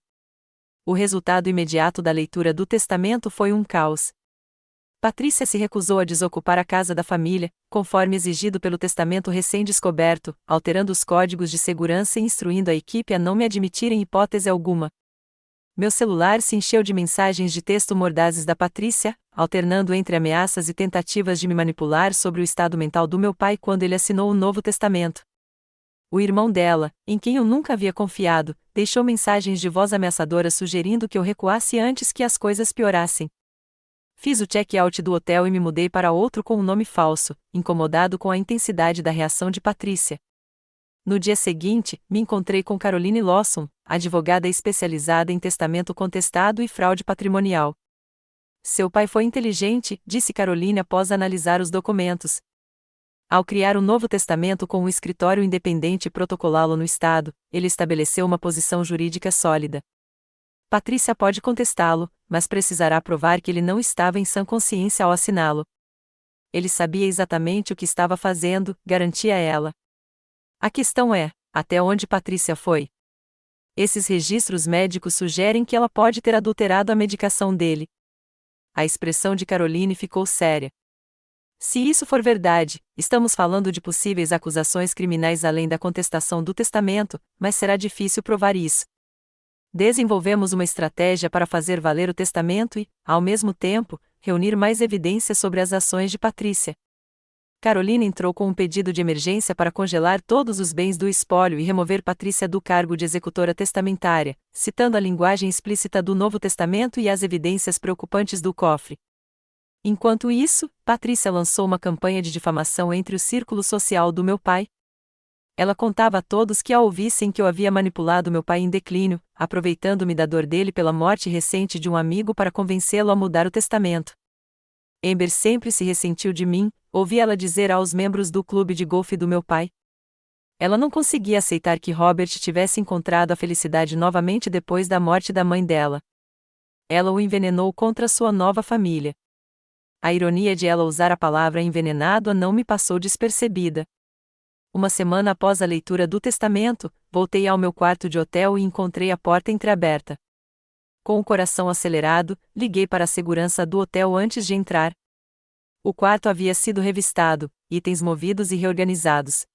O resultado imediato da leitura do testamento foi um caos. Patrícia se recusou a desocupar a casa da família, conforme exigido pelo testamento recém-descoberto, alterando os códigos de segurança e instruindo a equipe a não me admitir em hipótese alguma. Meu celular se encheu de mensagens de texto mordazes da Patrícia, alternando entre ameaças e tentativas de me manipular sobre o estado mental do meu pai quando ele assinou o Novo Testamento. O irmão dela, em quem eu nunca havia confiado, deixou mensagens de voz ameaçadoras sugerindo que eu recuasse antes que as coisas piorassem. Fiz o check-out do hotel e me mudei para outro com um nome falso, incomodado com a intensidade da reação de Patrícia. No dia seguinte, me encontrei com Caroline Lawson, advogada especializada em testamento contestado e fraude patrimonial. Seu pai foi inteligente, disse Caroline após analisar os documentos. Ao criar um novo testamento com um escritório independente e protocolá-lo no Estado, ele estabeleceu uma posição jurídica sólida. Patrícia pode contestá-lo, mas precisará provar que ele não estava em sã consciência ao assiná-lo. Ele sabia exatamente o que estava fazendo, garantia ela. A questão é, até onde Patrícia foi? Esses registros médicos sugerem que ela pode ter adulterado a medicação dele. A expressão de Caroline ficou séria. Se isso for verdade, estamos falando de possíveis acusações criminais além da contestação do testamento, mas será difícil provar isso. Desenvolvemos uma estratégia para fazer valer o testamento e, ao mesmo tempo, reunir mais evidências sobre as ações de Patrícia. Caroline entrou com um pedido de emergência para congelar todos os bens do espólio e remover Patrícia do cargo de executora testamentária, citando a linguagem explícita do Novo Testamento e as evidências preocupantes do cofre. Enquanto isso, Patrícia lançou uma campanha de difamação entre o círculo social do meu pai. Ela contava a todos que a ouvissem que eu havia manipulado meu pai em declínio, aproveitando-me da dor dele pela morte recente de um amigo para convencê-lo a mudar o testamento. Amber sempre se ressentiu de mim, ouvi ela dizer aos membros do clube de golfe do meu pai. Ela não conseguia aceitar que Robert tivesse encontrado a felicidade novamente depois da morte da mãe dela. Ela o envenenou contra sua nova família. A ironia de ela usar a palavra envenenado não me passou despercebida. Uma semana após a leitura do testamento, voltei ao meu quarto de hotel e encontrei a porta entreaberta. Com o coração acelerado, liguei para a segurança do hotel antes de entrar. O quarto havia sido revistado, itens movidos e reorganizados.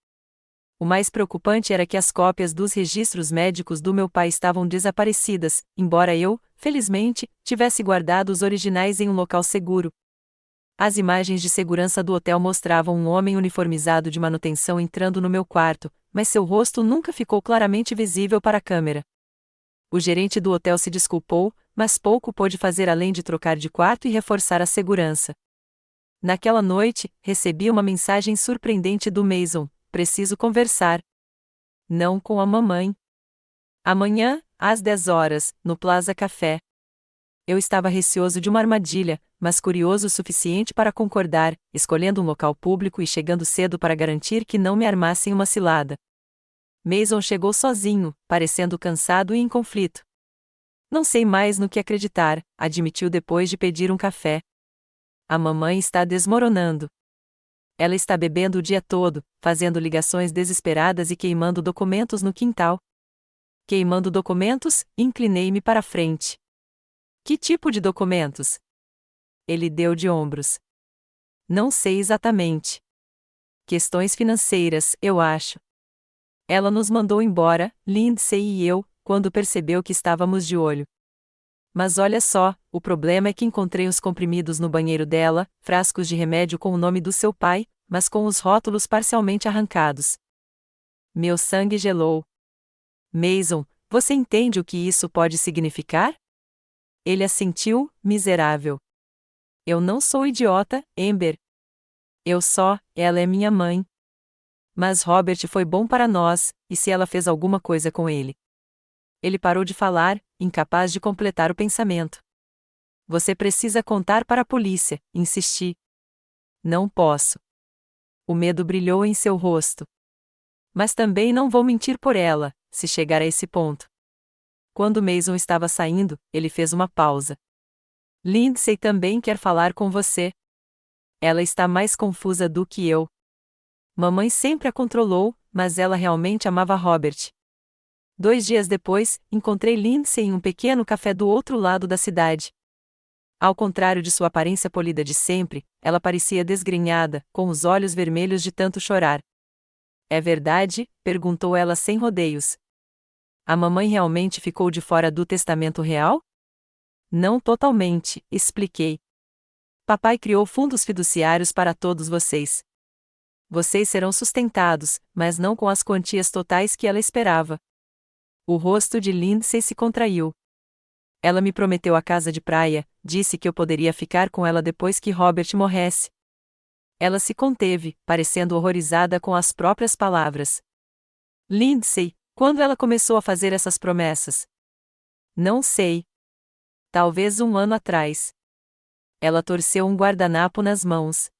O mais preocupante era que as cópias dos registros médicos do meu pai estavam desaparecidas, embora eu, felizmente, tivesse guardado os originais em um local seguro. As imagens de segurança do hotel mostravam um homem uniformizado de manutenção entrando no meu quarto, mas seu rosto nunca ficou claramente visível para a câmera. O gerente do hotel se desculpou, mas pouco pôde fazer além de trocar de quarto e reforçar a segurança. Naquela noite, recebi uma mensagem surpreendente do Mason: preciso conversar. Não com a mamãe. Amanhã, às 10 horas, no Plaza Café. Eu estava receoso de uma armadilha, mas curioso o suficiente para concordar, escolhendo um local público e chegando cedo para garantir que não me armassem uma cilada. Mason chegou sozinho, parecendo cansado e em conflito. Não sei mais no que acreditar, admitiu depois de pedir um café. A mamãe está desmoronando. Ela está bebendo o dia todo, fazendo ligações desesperadas e queimando documentos no quintal. Queimando documentos, inclinei-me para a frente. Que tipo de documentos? Ele deu de ombros. Não sei exatamente. Questões financeiras, eu acho. Ela nos mandou embora, Lindsay e eu, quando percebeu que estávamos de olho. Mas olha só, o problema é que encontrei os comprimidos no banheiro dela, frascos de remédio com o nome do seu pai, mas com os rótulos parcialmente arrancados. Meu sangue gelou. Mason, você entende o que isso pode significar? Ele assentiu, miserável. Eu não sou idiota, Amber. Ela é minha mãe. Mas Robert foi bom para nós, e se ela fez alguma coisa com ele? Ele parou de falar, incapaz de completar o pensamento. Você precisa contar para a polícia, insisti. Não posso. O medo brilhou em seu rosto. Mas também não vou mentir por ela, se chegar a esse ponto. Quando Mason estava saindo, ele fez uma pausa. Lindsay também quer falar com você. Ela está mais confusa do que eu. Mamãe sempre a controlou, mas ela realmente amava Robert. 2 dias depois, encontrei Lindsay em um pequeno café do outro lado da cidade. Ao contrário de sua aparência polida de sempre, ela parecia desgrenhada, com os olhos vermelhos de tanto chorar. É verdade? Perguntou ela sem rodeios. A mamãe realmente ficou de fora do testamento real? Não totalmente, expliquei. Papai criou fundos fiduciários para todos vocês. Vocês serão sustentados, mas não com as quantias totais que ela esperava. O rosto de Lindsay se contraiu. Ela me prometeu a casa de praia, disse que eu poderia ficar com ela depois que Robert morresse. Ela se conteve, parecendo horrorizada com as próprias palavras. Lindsay, quando ela começou a fazer essas promessas? Não sei. Talvez 1 ano atrás. Ela torceu um guardanapo nas mãos.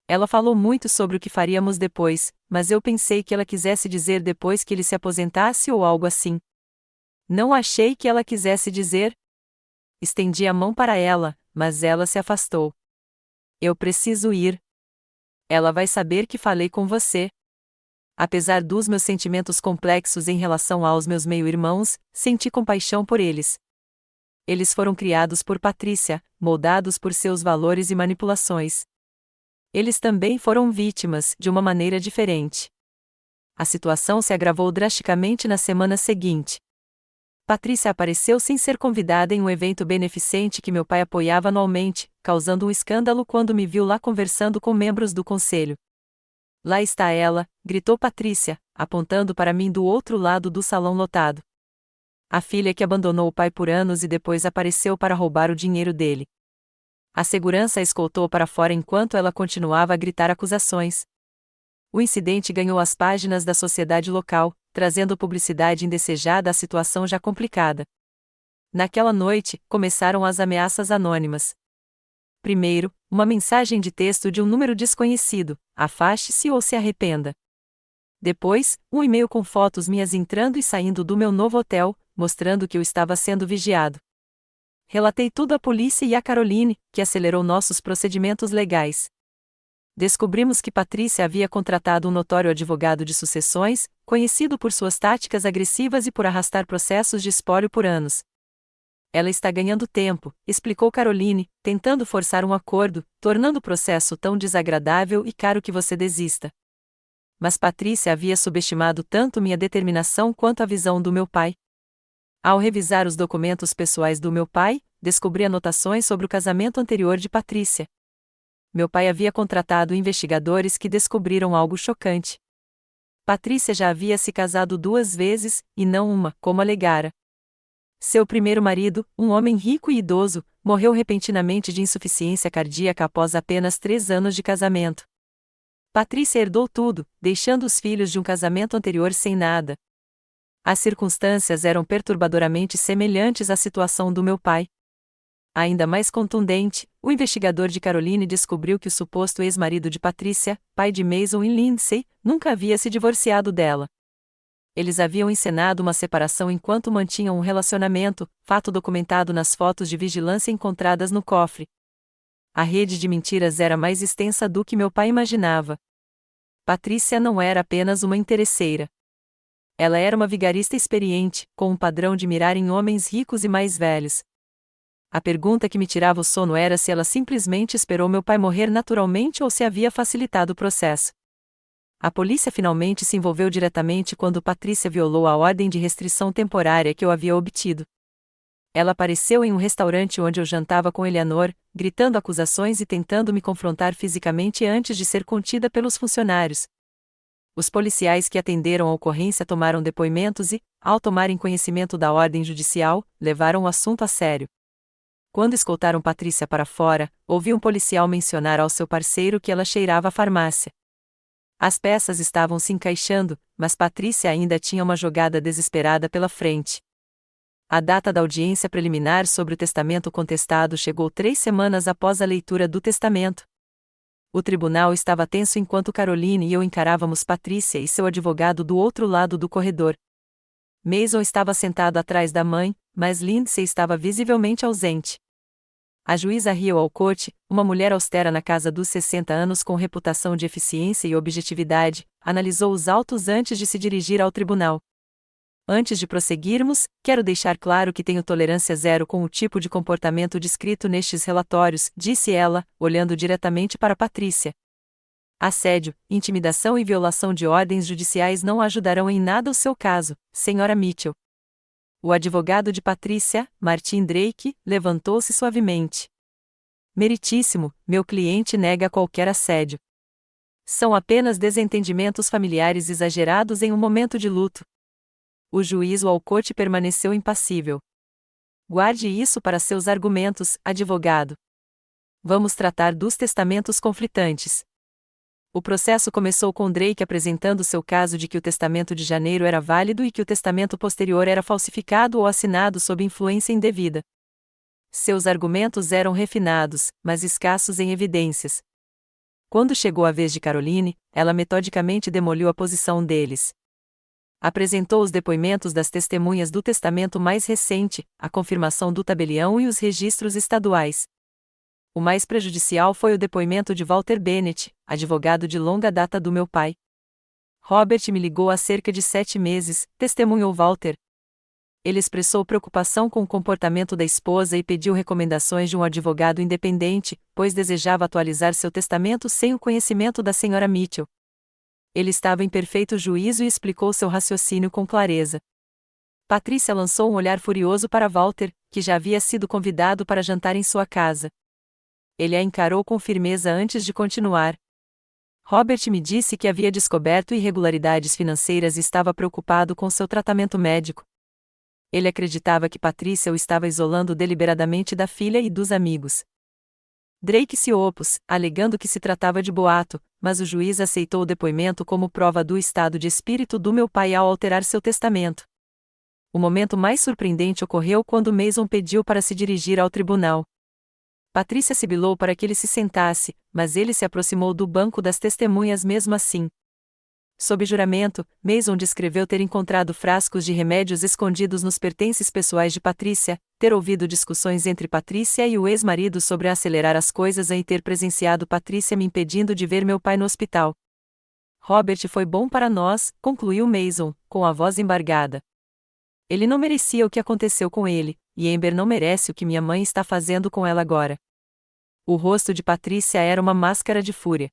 Ela falou muito sobre o que faríamos depois, mas eu pensei que ela quisesse dizer depois que ele se aposentasse ou algo assim. Não achei que ela quisesse dizer. Estendi a mão para ela, mas ela se afastou. Eu preciso ir. Ela vai saber que falei com você. Apesar dos meus sentimentos complexos em relação aos meus meio-irmãos, senti compaixão por eles. Eles foram criados por Patrícia, moldados por seus valores e manipulações. Eles também foram vítimas, de uma maneira diferente. A situação se agravou drasticamente na semana seguinte. Patrícia apareceu sem ser convidada em um evento beneficente que meu pai apoiava anualmente, causando um escândalo quando me viu lá conversando com membros do conselho. Lá está ela, gritou Patrícia, apontando para mim do outro lado do salão lotado. A filha que abandonou o pai por anos e depois apareceu para roubar o dinheiro dele. A segurança a escoltou para fora enquanto ela continuava a gritar acusações. O incidente ganhou as páginas da sociedade local, trazendo publicidade indesejada à situação já complicada. Naquela noite, começaram as ameaças anônimas. Primeiro, uma mensagem de texto de um número desconhecido: afaste-se ou se arrependa. Depois, um e-mail com fotos minhas entrando e saindo do meu novo hotel, mostrando que eu estava sendo vigiado. Relatei tudo à polícia e à Caroline, que acelerou nossos procedimentos legais. Descobrimos que Patrícia havia contratado um notório advogado de sucessões, conhecido por suas táticas agressivas e por arrastar processos de espólio por anos. Ela está ganhando tempo, explicou Caroline, tentando forçar um acordo, tornando o processo tão desagradável e caro que você desista. Mas Patrícia havia subestimado tanto minha determinação quanto a visão do meu pai. Ao revisar os documentos pessoais do meu pai, descobri anotações sobre o casamento anterior de Patrícia. Meu pai havia contratado investigadores que descobriram algo chocante. Patrícia já havia se casado 2 vezes, e não uma, como alegara. Seu primeiro marido, um homem rico e idoso, morreu repentinamente de insuficiência cardíaca após apenas 3 anos de casamento. Patrícia herdou tudo, deixando os filhos de um casamento anterior sem nada. As circunstâncias eram perturbadoramente semelhantes à situação do meu pai. Ainda mais contundente, o investigador de Caroline descobriu que o suposto ex-marido de Patrícia, pai de Mason e Lindsay, nunca havia se divorciado dela. Eles haviam encenado uma separação enquanto mantinham um relacionamento, fato documentado nas fotos de vigilância encontradas no cofre. A rede de mentiras era mais extensa do que meu pai imaginava. Patrícia não era apenas uma interesseira. Ela era uma vigarista experiente, com um padrão de mirar em homens ricos e mais velhos. A pergunta que me tirava o sono era se ela simplesmente esperou meu pai morrer naturalmente ou se havia facilitado o processo. A polícia finalmente se envolveu diretamente quando Patrícia violou a ordem de restrição temporária que eu havia obtido. Ela apareceu em um restaurante onde eu jantava com Eleanor, gritando acusações e tentando me confrontar fisicamente antes de ser contida pelos funcionários. Os policiais que atenderam a ocorrência tomaram depoimentos e, ao tomarem conhecimento da ordem judicial, levaram o assunto a sério. Quando escoltaram Patrícia para fora, ouvi um policial mencionar ao seu parceiro que ela cheirava a farmácia. As peças estavam se encaixando, mas Patrícia ainda tinha uma jogada desesperada pela frente. A data da audiência preliminar sobre o testamento contestado chegou 3 semanas após a leitura do testamento. O tribunal estava tenso enquanto Caroline e eu encarávamos Patrícia e seu advogado do outro lado do corredor. Mason estava sentado atrás da mãe, mas Lindsay estava visivelmente ausente. A juíza Rio Alcote, uma mulher austera na casa dos 60 anos com reputação de eficiência e objetividade, analisou os autos antes de se dirigir ao tribunal. Antes de prosseguirmos, quero deixar claro que tenho tolerância zero com o tipo de comportamento descrito nestes relatórios, disse ela, olhando diretamente para Patrícia. Assédio, intimidação e violação de ordens judiciais não ajudarão em nada o seu caso, Sra. Mitchell. O advogado de Patrícia, Martin Drake, levantou-se suavemente. Meritíssimo, meu cliente nega qualquer assédio. São apenas desentendimentos familiares exagerados em um momento de luto. O juiz Walcott permaneceu impassível. Guarde isso para seus argumentos, advogado. Vamos tratar dos testamentos conflitantes. O processo começou com Drake apresentando seu caso de que o testamento de janeiro era válido e que o testamento posterior era falsificado ou assinado sob influência indevida. Seus argumentos eram refinados, mas escassos em evidências. Quando chegou a vez de Caroline, ela metodicamente demoliu a posição deles. Apresentou os depoimentos das testemunhas do testamento mais recente, a confirmação do tabelião e os registros estaduais. O mais prejudicial foi o depoimento de Walter Bennett, advogado de longa data do meu pai. Robert me ligou há cerca de 7 meses, testemunhou Walter. Ele expressou preocupação com o comportamento da esposa e pediu recomendações de um advogado independente, pois desejava atualizar seu testamento sem o conhecimento da Sra. Mitchell. Ele estava em perfeito juízo e explicou seu raciocínio com clareza. Patrícia lançou um olhar furioso para Walter, que já havia sido convidado para jantar em sua casa. Ele a encarou com firmeza antes de continuar. Robert me disse que havia descoberto irregularidades financeiras e estava preocupado com seu tratamento médico. Ele acreditava que Patrícia o estava isolando deliberadamente da filha e dos amigos. Drake se opôs, alegando que se tratava de boato, mas o juiz aceitou o depoimento como prova do estado de espírito do meu pai ao alterar seu testamento. O momento mais surpreendente ocorreu quando Mason pediu para se dirigir ao tribunal. Patrícia sibilou para que ele se sentasse, mas ele se aproximou do banco das testemunhas mesmo assim. Sob juramento, Mason descreveu ter encontrado frascos de remédios escondidos nos pertences pessoais de Patrícia, ter ouvido discussões entre Patrícia e o ex-marido sobre acelerar as coisas e ter presenciado Patrícia me impedindo de ver meu pai no hospital. Robert foi bom para nós, concluiu Mason, com a voz embargada. Ele não merecia o que aconteceu com ele, e Amber não merece o que minha mãe está fazendo com ela agora. O rosto de Patrícia era uma máscara de fúria.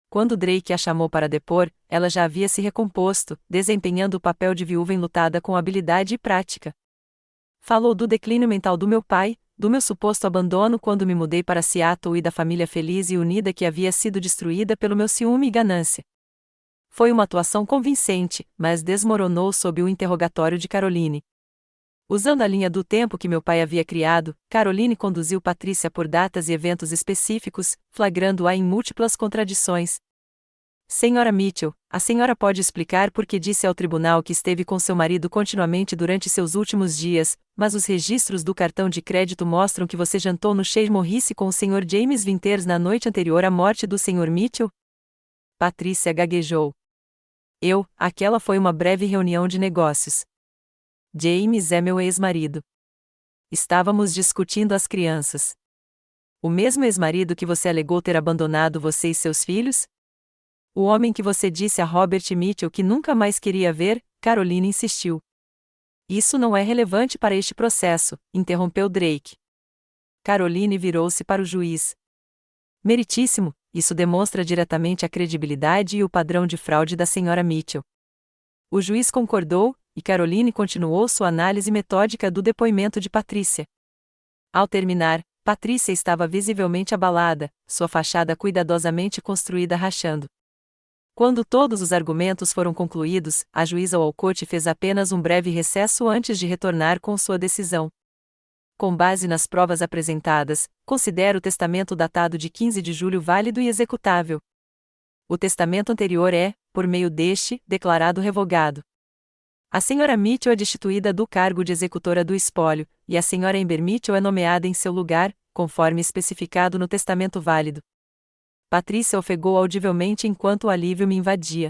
Quando Drake a chamou para depor, ela já havia se recomposto, desempenhando o papel de viúva enlutada com habilidade e prática. Falou do declínio mental do meu pai, do meu suposto abandono quando me mudei para Seattle e da família feliz e unida que havia sido destruída pelo meu ciúme e ganância. Foi uma atuação convincente, mas desmoronou sob o interrogatório de Caroline. Usando a linha do tempo que meu pai havia criado, Caroline conduziu Patrícia por datas e eventos específicos, flagrando-a em múltiplas contradições. Sra. Mitchell, a senhora pode explicar por que disse ao tribunal que esteve com seu marido continuamente durante seus últimos dias, mas os registros do cartão de crédito mostram que você jantou no Chez Maurice com o Sr. James Winters na noite anterior à morte do Sr. Mitchell? Patrícia gaguejou. Aquela foi uma breve reunião de negócios. James é meu ex-marido. Estávamos discutindo as crianças. O mesmo ex-marido que você alegou ter abandonado você e seus filhos? O homem que você disse a Robert Mitchell que nunca mais queria ver, Caroline insistiu. Isso não é relevante para este processo, interrompeu Drake. Caroline virou-se para o juiz. Meritíssimo, isso demonstra diretamente a credibilidade e o padrão de fraude da senhora Mitchell. O juiz concordou, e Caroline continuou sua análise metódica do depoimento de Patrícia. Ao terminar, Patrícia estava visivelmente abalada, sua fachada cuidadosamente construída rachando. Quando todos os argumentos foram concluídos, a juíza Walcott fez apenas um breve recesso antes de retornar com sua decisão. Com base nas provas apresentadas, considero o testamento datado de 15 de julho válido e executável. O testamento anterior é, por meio deste, declarado revogado. A senhora Mitchell é destituída do cargo de executora do espólio, e a senhora Amber Mitchell é nomeada em seu lugar, conforme especificado no testamento válido. Patrícia ofegou audivelmente enquanto o alívio me invadia.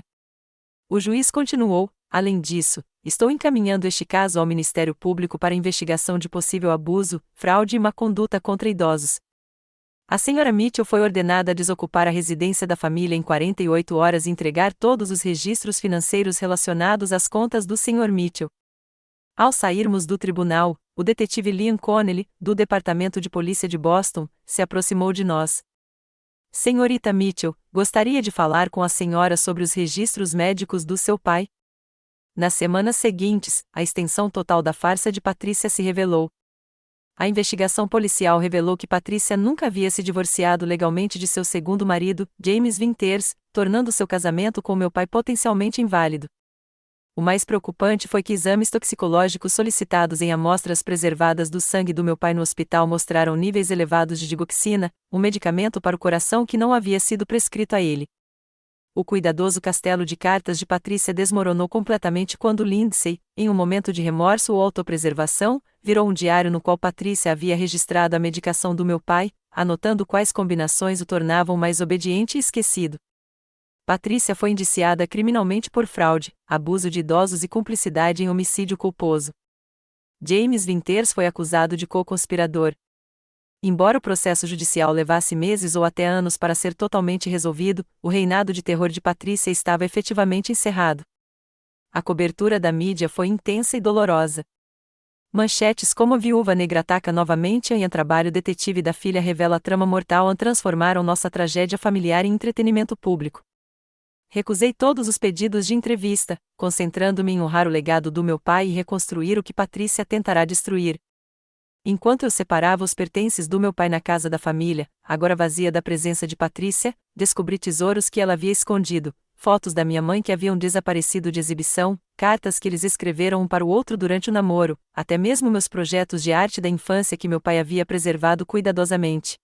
O juiz continuou: além disso, estou encaminhando este caso ao Ministério Público para investigação de possível abuso, fraude e má conduta contra idosos. A senhora Mitchell foi ordenada a desocupar a residência da família em 48 horas e entregar todos os registros financeiros relacionados às contas do Sr. Mitchell. Ao sairmos do tribunal, o detetive Liam Connelly, do Departamento de Polícia de Boston, se aproximou de nós. Senhorita Mitchell, gostaria de falar com a senhora sobre os registros médicos do seu pai? Nas semanas seguintes, a extensão total da farsa de Patrícia se revelou. A investigação policial revelou que Patrícia nunca havia se divorciado legalmente de seu segundo marido, James Winters, tornando seu casamento com meu pai potencialmente inválido. O mais preocupante foi que exames toxicológicos solicitados em amostras preservadas do sangue do meu pai no hospital mostraram níveis elevados de digoxina, um medicamento para o coração que não havia sido prescrito a ele. O cuidadoso castelo de cartas de Patrícia desmoronou completamente quando Lindsay, em um momento de remorso ou autopreservação, virou um diário no qual Patrícia havia registrado a medicação do meu pai, anotando quais combinações o tornavam mais obediente e esquecido. Patrícia foi indiciada criminalmente por fraude, abuso de idosos e cumplicidade em homicídio culposo. James Winters foi acusado de co-conspirador. Embora o processo judicial levasse meses ou até anos para ser totalmente resolvido, o reinado de terror de Patrícia estava efetivamente encerrado. A cobertura da mídia foi intensa e dolorosa. Manchetes como a viúva negra ataca novamente e trabalho detetive da filha revela a trama mortal transformaram nossa tragédia familiar em entretenimento público. Recusei todos os pedidos de entrevista, concentrando-me em honrar o legado do meu pai e reconstruir o que Patrícia tentará destruir. Enquanto eu separava os pertences do meu pai na casa da família, agora vazia da presença de Patrícia, descobri tesouros que ela havia escondido, fotos da minha mãe que haviam desaparecido de exibição, cartas que eles escreveram um para o outro durante o namoro, até mesmo meus projetos de arte da infância que meu pai havia preservado cuidadosamente.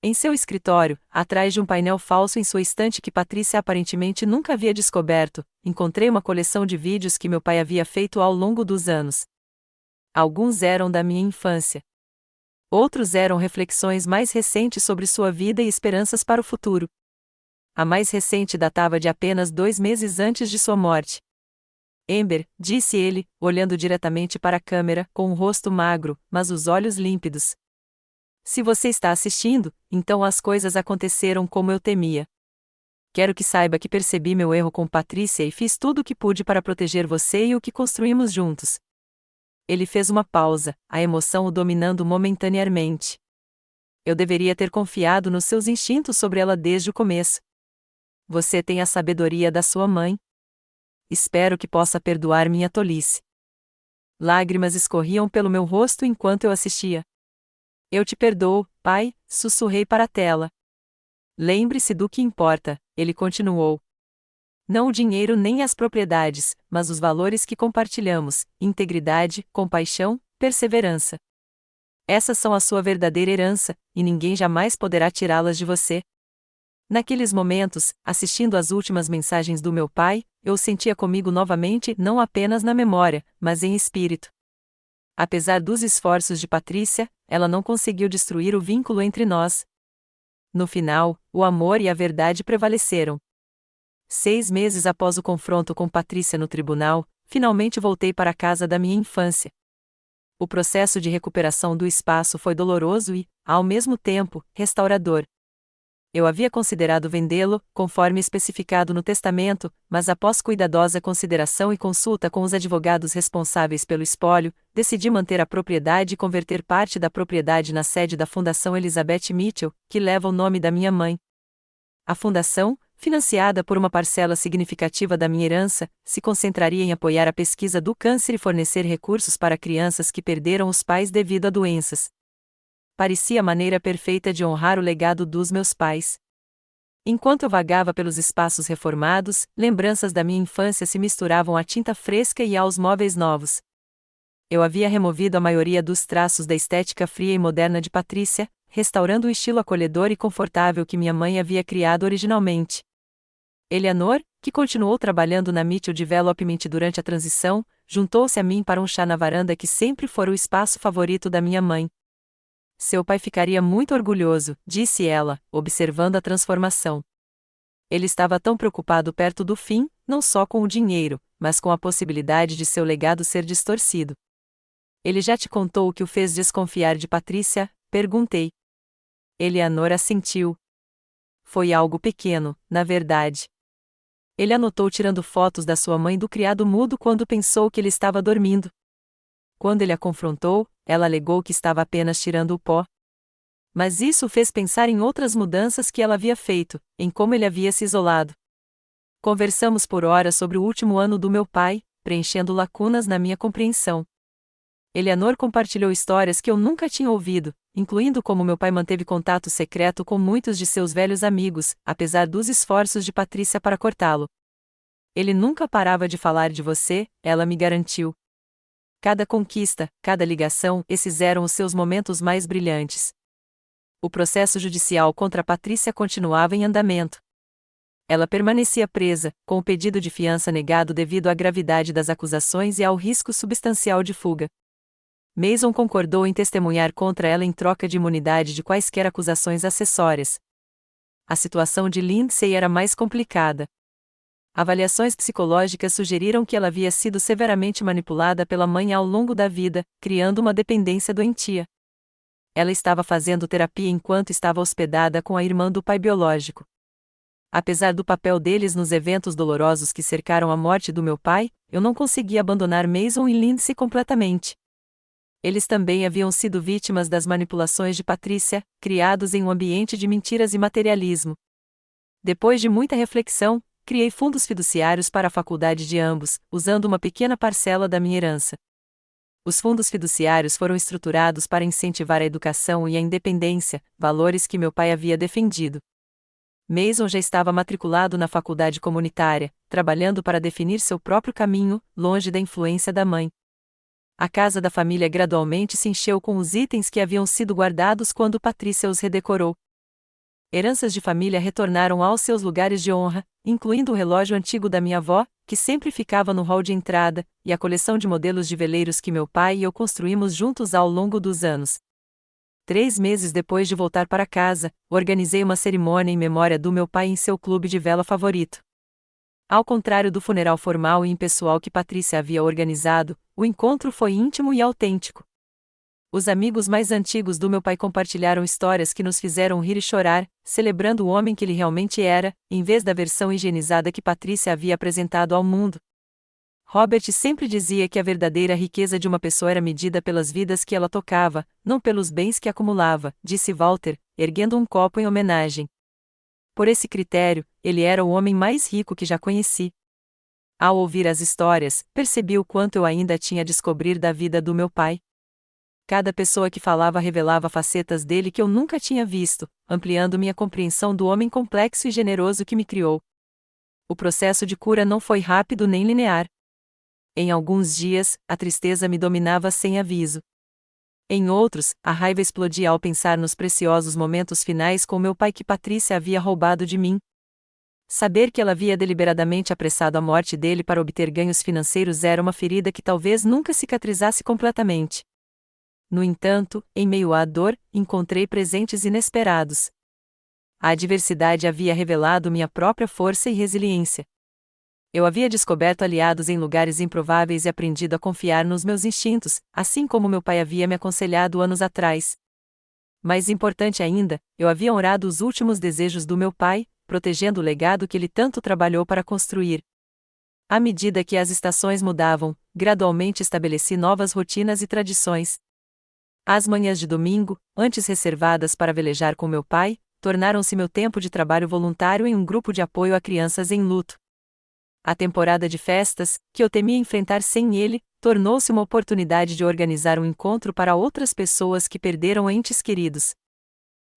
Em seu escritório, atrás de um painel falso em sua estante que Patrícia aparentemente nunca havia descoberto, encontrei uma coleção de vídeos que meu pai havia feito ao longo dos anos. Alguns eram da minha infância. Outros eram reflexões mais recentes sobre sua vida e esperanças para o futuro. A mais recente datava de apenas 2 meses antes de sua morte. Amber, disse ele, olhando diretamente para a câmera, com um rosto magro, mas os olhos límpidos. Se você está assistindo, então as coisas aconteceram como eu temia. Quero que saiba que percebi meu erro com Patrícia e fiz tudo o que pude para proteger você e o que construímos juntos. Ele fez uma pausa, a emoção o dominando momentaneamente. Eu deveria ter confiado nos seus instintos sobre ela desde o começo. Você tem a sabedoria da sua mãe. Espero que possa perdoar minha tolice. Lágrimas escorriam pelo meu rosto enquanto eu assistia. Eu te perdoo, pai, sussurrei para a tela. Lembre-se do que importa, ele continuou. Não o dinheiro nem as propriedades, mas os valores que compartilhamos, integridade, compaixão, perseverança. Essas são a sua verdadeira herança, e ninguém jamais poderá tirá-las de você. Naqueles momentos, assistindo às últimas mensagens do meu pai, eu o sentia comigo novamente não apenas na memória, mas em espírito. Apesar dos esforços de Patrícia, ela não conseguiu destruir o vínculo entre nós. No final, o amor e a verdade prevaleceram. 6 meses após o confronto com Patrícia no tribunal, finalmente voltei para a casa da minha infância. O processo de recuperação do espaço foi doloroso e, ao mesmo tempo, restaurador. Eu havia considerado vendê-lo, conforme especificado no testamento, mas após cuidadosa consideração e consulta com os advogados responsáveis pelo espólio, decidi manter a propriedade e converter parte da propriedade na sede da Fundação Elizabeth Mitchell, que leva o nome da minha mãe. A fundação, financiada por uma parcela significativa da minha herança, se concentraria em apoiar a pesquisa do câncer e fornecer recursos para crianças que perderam os pais devido a doenças. Parecia a maneira perfeita de honrar o legado dos meus pais. Enquanto eu vagava pelos espaços reformados, lembranças da minha infância se misturavam à tinta fresca e aos móveis novos. Eu havia removido a maioria dos traços da estética fria e moderna de Patrícia, restaurando o estilo acolhedor e confortável que minha mãe havia criado originalmente. Eleanor, que continuou trabalhando na Mitchell Development durante a transição, juntou-se a mim para um chá na varanda que sempre fora o espaço favorito da minha mãe. Seu pai ficaria muito orgulhoso, disse ela, observando a transformação. Ele estava tão preocupado perto do fim, não só com o dinheiro, mas com a possibilidade de seu legado ser distorcido. Ele já te contou o que o fez desconfiar de Patrícia? Perguntei. Eleanor assentiu. Foi algo pequeno, na verdade. Ele anotou tirando fotos da sua mãe do criado mudo quando pensou que ele estava dormindo. Quando ele a confrontou, ela alegou que estava apenas tirando o pó. Mas isso o fez pensar em outras mudanças que ela havia feito, em como ele havia se isolado. Conversamos por horas sobre o último ano do meu pai, preenchendo lacunas na minha compreensão. Eleanor compartilhou histórias que eu nunca tinha ouvido, incluindo como meu pai manteve contato secreto com muitos de seus velhos amigos, apesar dos esforços de Patrícia para cortá-lo. Ele nunca parava de falar de você, ela me garantiu. Cada conquista, cada ligação, esses eram os seus momentos mais brilhantes. O processo judicial contra Patrícia continuava em andamento. Ela permanecia presa, com o pedido de fiança negado devido à gravidade das acusações e ao risco substancial de fuga. Mason concordou em testemunhar contra ela em troca de imunidade de quaisquer acusações acessórias. A situação de Lindsay era mais complicada. Avaliações psicológicas sugeriram que ela havia sido severamente manipulada pela mãe ao longo da vida, criando uma dependência doentia. Ela estava fazendo terapia enquanto estava hospedada com a irmã do pai biológico. Apesar do papel deles nos eventos dolorosos que cercaram a morte do meu pai, eu não conseguia abandonar Mason e Lindsay completamente. Eles também haviam sido vítimas das manipulações de Patrícia, criados em um ambiente de mentiras e materialismo. Depois de muita reflexão, criei fundos fiduciários para a faculdade de ambos, usando uma pequena parcela da minha herança. Os fundos fiduciários foram estruturados para incentivar a educação e a independência, valores que meu pai havia defendido. Mason já estava matriculado na faculdade comunitária, trabalhando para definir seu próprio caminho, longe da influência da mãe. A casa da família gradualmente se encheu com os itens que haviam sido guardados quando Patrícia os redecorou. Heranças de família retornaram aos seus lugares de honra, incluindo o relógio antigo da minha avó, que sempre ficava no hall de entrada, e a coleção de modelos de veleiros que meu pai e eu construímos juntos ao longo dos anos. 3 meses depois de voltar para casa, organizei uma cerimônia em memória do meu pai em seu clube de vela favorito. Ao contrário do funeral formal e impessoal que Patrícia havia organizado, o encontro foi íntimo e autêntico. Os amigos mais antigos do meu pai compartilharam histórias que nos fizeram rir e chorar, celebrando o homem que ele realmente era, em vez da versão higienizada que Patrícia havia apresentado ao mundo. Robert sempre dizia que a verdadeira riqueza de uma pessoa era medida pelas vidas que ela tocava, não pelos bens que acumulava, disse Walter, erguendo um copo em homenagem. Por esse critério, ele era o homem mais rico que já conheci. Ao ouvir as histórias, percebi o quanto eu ainda tinha a descobrir da vida do meu pai. Cada pessoa que falava revelava facetas dele que eu nunca tinha visto, ampliando minha compreensão do homem complexo e generoso que me criou. O processo de cura não foi rápido nem linear. Em alguns dias, a tristeza me dominava sem aviso. Em outros, a raiva explodia ao pensar nos preciosos momentos finais com meu pai que Patrícia havia roubado de mim. Saber que ela havia deliberadamente apressado a morte dele para obter ganhos financeiros era uma ferida que talvez nunca cicatrizasse completamente. No entanto, em meio à dor, encontrei presentes inesperados. A adversidade havia revelado minha própria força e resiliência. Eu havia descoberto aliados em lugares improváveis e aprendido a confiar nos meus instintos, assim como meu pai havia me aconselhado anos atrás. Mais importante ainda, eu havia honrado os últimos desejos do meu pai, protegendo o legado que ele tanto trabalhou para construir. À medida que as estações mudavam, gradualmente estabeleci novas rotinas e tradições. As manhãs de domingo, antes reservadas para velejar com meu pai, tornaram-se meu tempo de trabalho voluntário em um grupo de apoio a crianças em luto. A temporada de festas, que eu temia enfrentar sem ele, tornou-se uma oportunidade de organizar um encontro para outras pessoas que perderam entes queridos.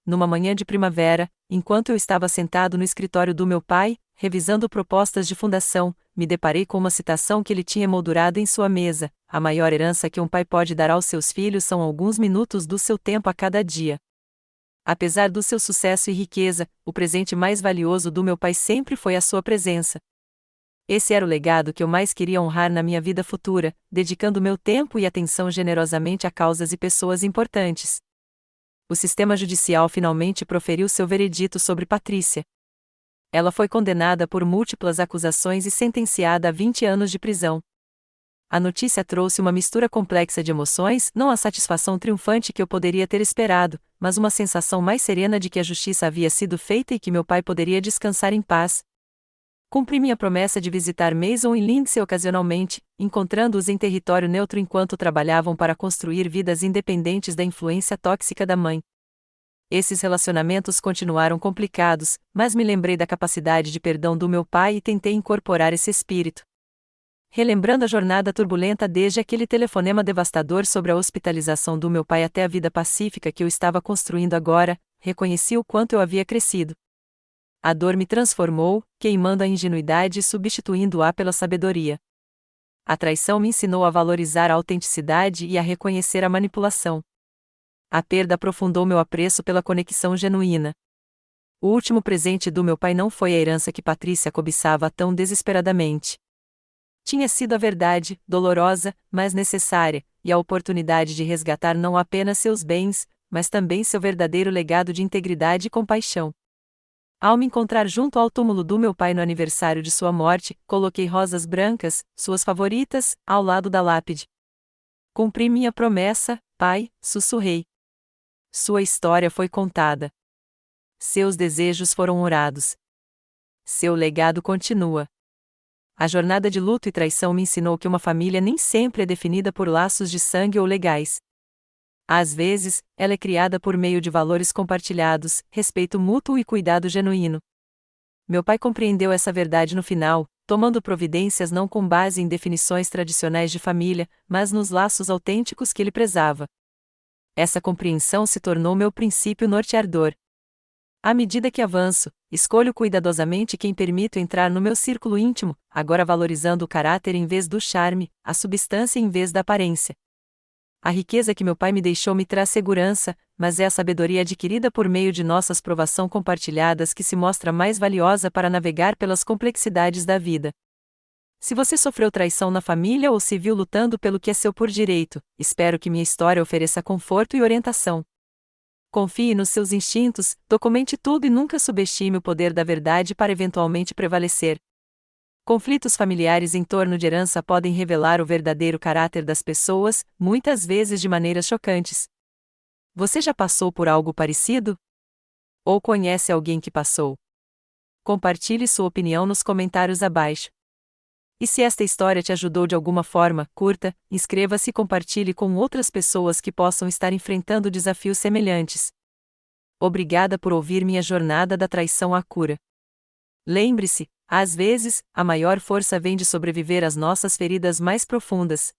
Numa manhã de primavera, enquanto eu estava sentado no escritório do meu pai, revisando propostas de fundação, me deparei com uma citação que ele tinha emoldurado em sua mesa: a maior herança que um pai pode dar aos seus filhos são alguns minutos do seu tempo a cada dia. Apesar do seu sucesso e riqueza, o presente mais valioso do meu pai sempre foi a sua presença. Esse era o legado que eu mais queria honrar na minha vida futura, dedicando meu tempo e atenção generosamente a causas e pessoas importantes. O sistema judicial finalmente proferiu seu veredito sobre Patrícia. Ela foi condenada por múltiplas acusações e sentenciada a 20 anos de prisão. A notícia trouxe uma mistura complexa de emoções, não a satisfação triunfante que eu poderia ter esperado, mas uma sensação mais serena de que a justiça havia sido feita e que meu pai poderia descansar em paz. Cumpri minha promessa de visitar Mason e Lindsay ocasionalmente, encontrando-os em território neutro enquanto trabalhavam para construir vidas independentes da influência tóxica da mãe. Esses relacionamentos continuaram complicados, mas me lembrei da capacidade de perdão do meu pai e tentei incorporar esse espírito. Relembrando a jornada turbulenta desde aquele telefonema devastador sobre a hospitalização do meu pai até a vida pacífica que eu estava construindo agora, reconheci o quanto eu havia crescido. A dor me transformou, queimando a ingenuidade e substituindo-a pela sabedoria. A traição me ensinou a valorizar a autenticidade e a reconhecer a manipulação. A perda aprofundou meu apreço pela conexão genuína. O último presente do meu pai não foi a herança que Patrícia cobiçava tão desesperadamente. Tinha sido a verdade, dolorosa, mas necessária, e a oportunidade de resgatar não apenas seus bens, mas também seu verdadeiro legado de integridade e compaixão. Ao me encontrar junto ao túmulo do meu pai no aniversário de sua morte, coloquei rosas brancas, suas favoritas, ao lado da lápide. Cumpri minha promessa, pai, sussurrei. Sua história foi contada. Seus desejos foram honrados. Seu legado continua. A jornada de luto e traição me ensinou que uma família nem sempre é definida por laços de sangue ou legais. Às vezes, ela é criada por meio de valores compartilhados, respeito mútuo e cuidado genuíno. Meu pai compreendeu essa verdade no final, tomando providências não com base em definições tradicionais de família, mas nos laços autênticos que ele prezava. Essa compreensão se tornou meu princípio norteador. À medida que avanço, escolho cuidadosamente quem permito entrar no meu círculo íntimo, agora valorizando o caráter em vez do charme, a substância em vez da aparência. A riqueza que meu pai me deixou me traz segurança, mas é a sabedoria adquirida por meio de nossas provações compartilhadas que se mostra mais valiosa para navegar pelas complexidades da vida. Se você sofreu traição na família ou se viu lutando pelo que é seu por direito, espero que minha história ofereça conforto e orientação. Confie nos seus instintos, documente tudo e nunca subestime o poder da verdade para eventualmente prevalecer. Conflitos familiares em torno de herança podem revelar o verdadeiro caráter das pessoas, muitas vezes de maneiras chocantes. Você já passou por algo parecido? Ou conhece alguém que passou? Compartilhe sua opinião nos comentários abaixo. E se esta história te ajudou de alguma forma, curta, inscreva-se e compartilhe com outras pessoas que possam estar enfrentando desafios semelhantes. Obrigada por ouvir minha jornada da traição à cura. Lembre-se, às vezes, a maior força vem de sobreviver às nossas feridas mais profundas.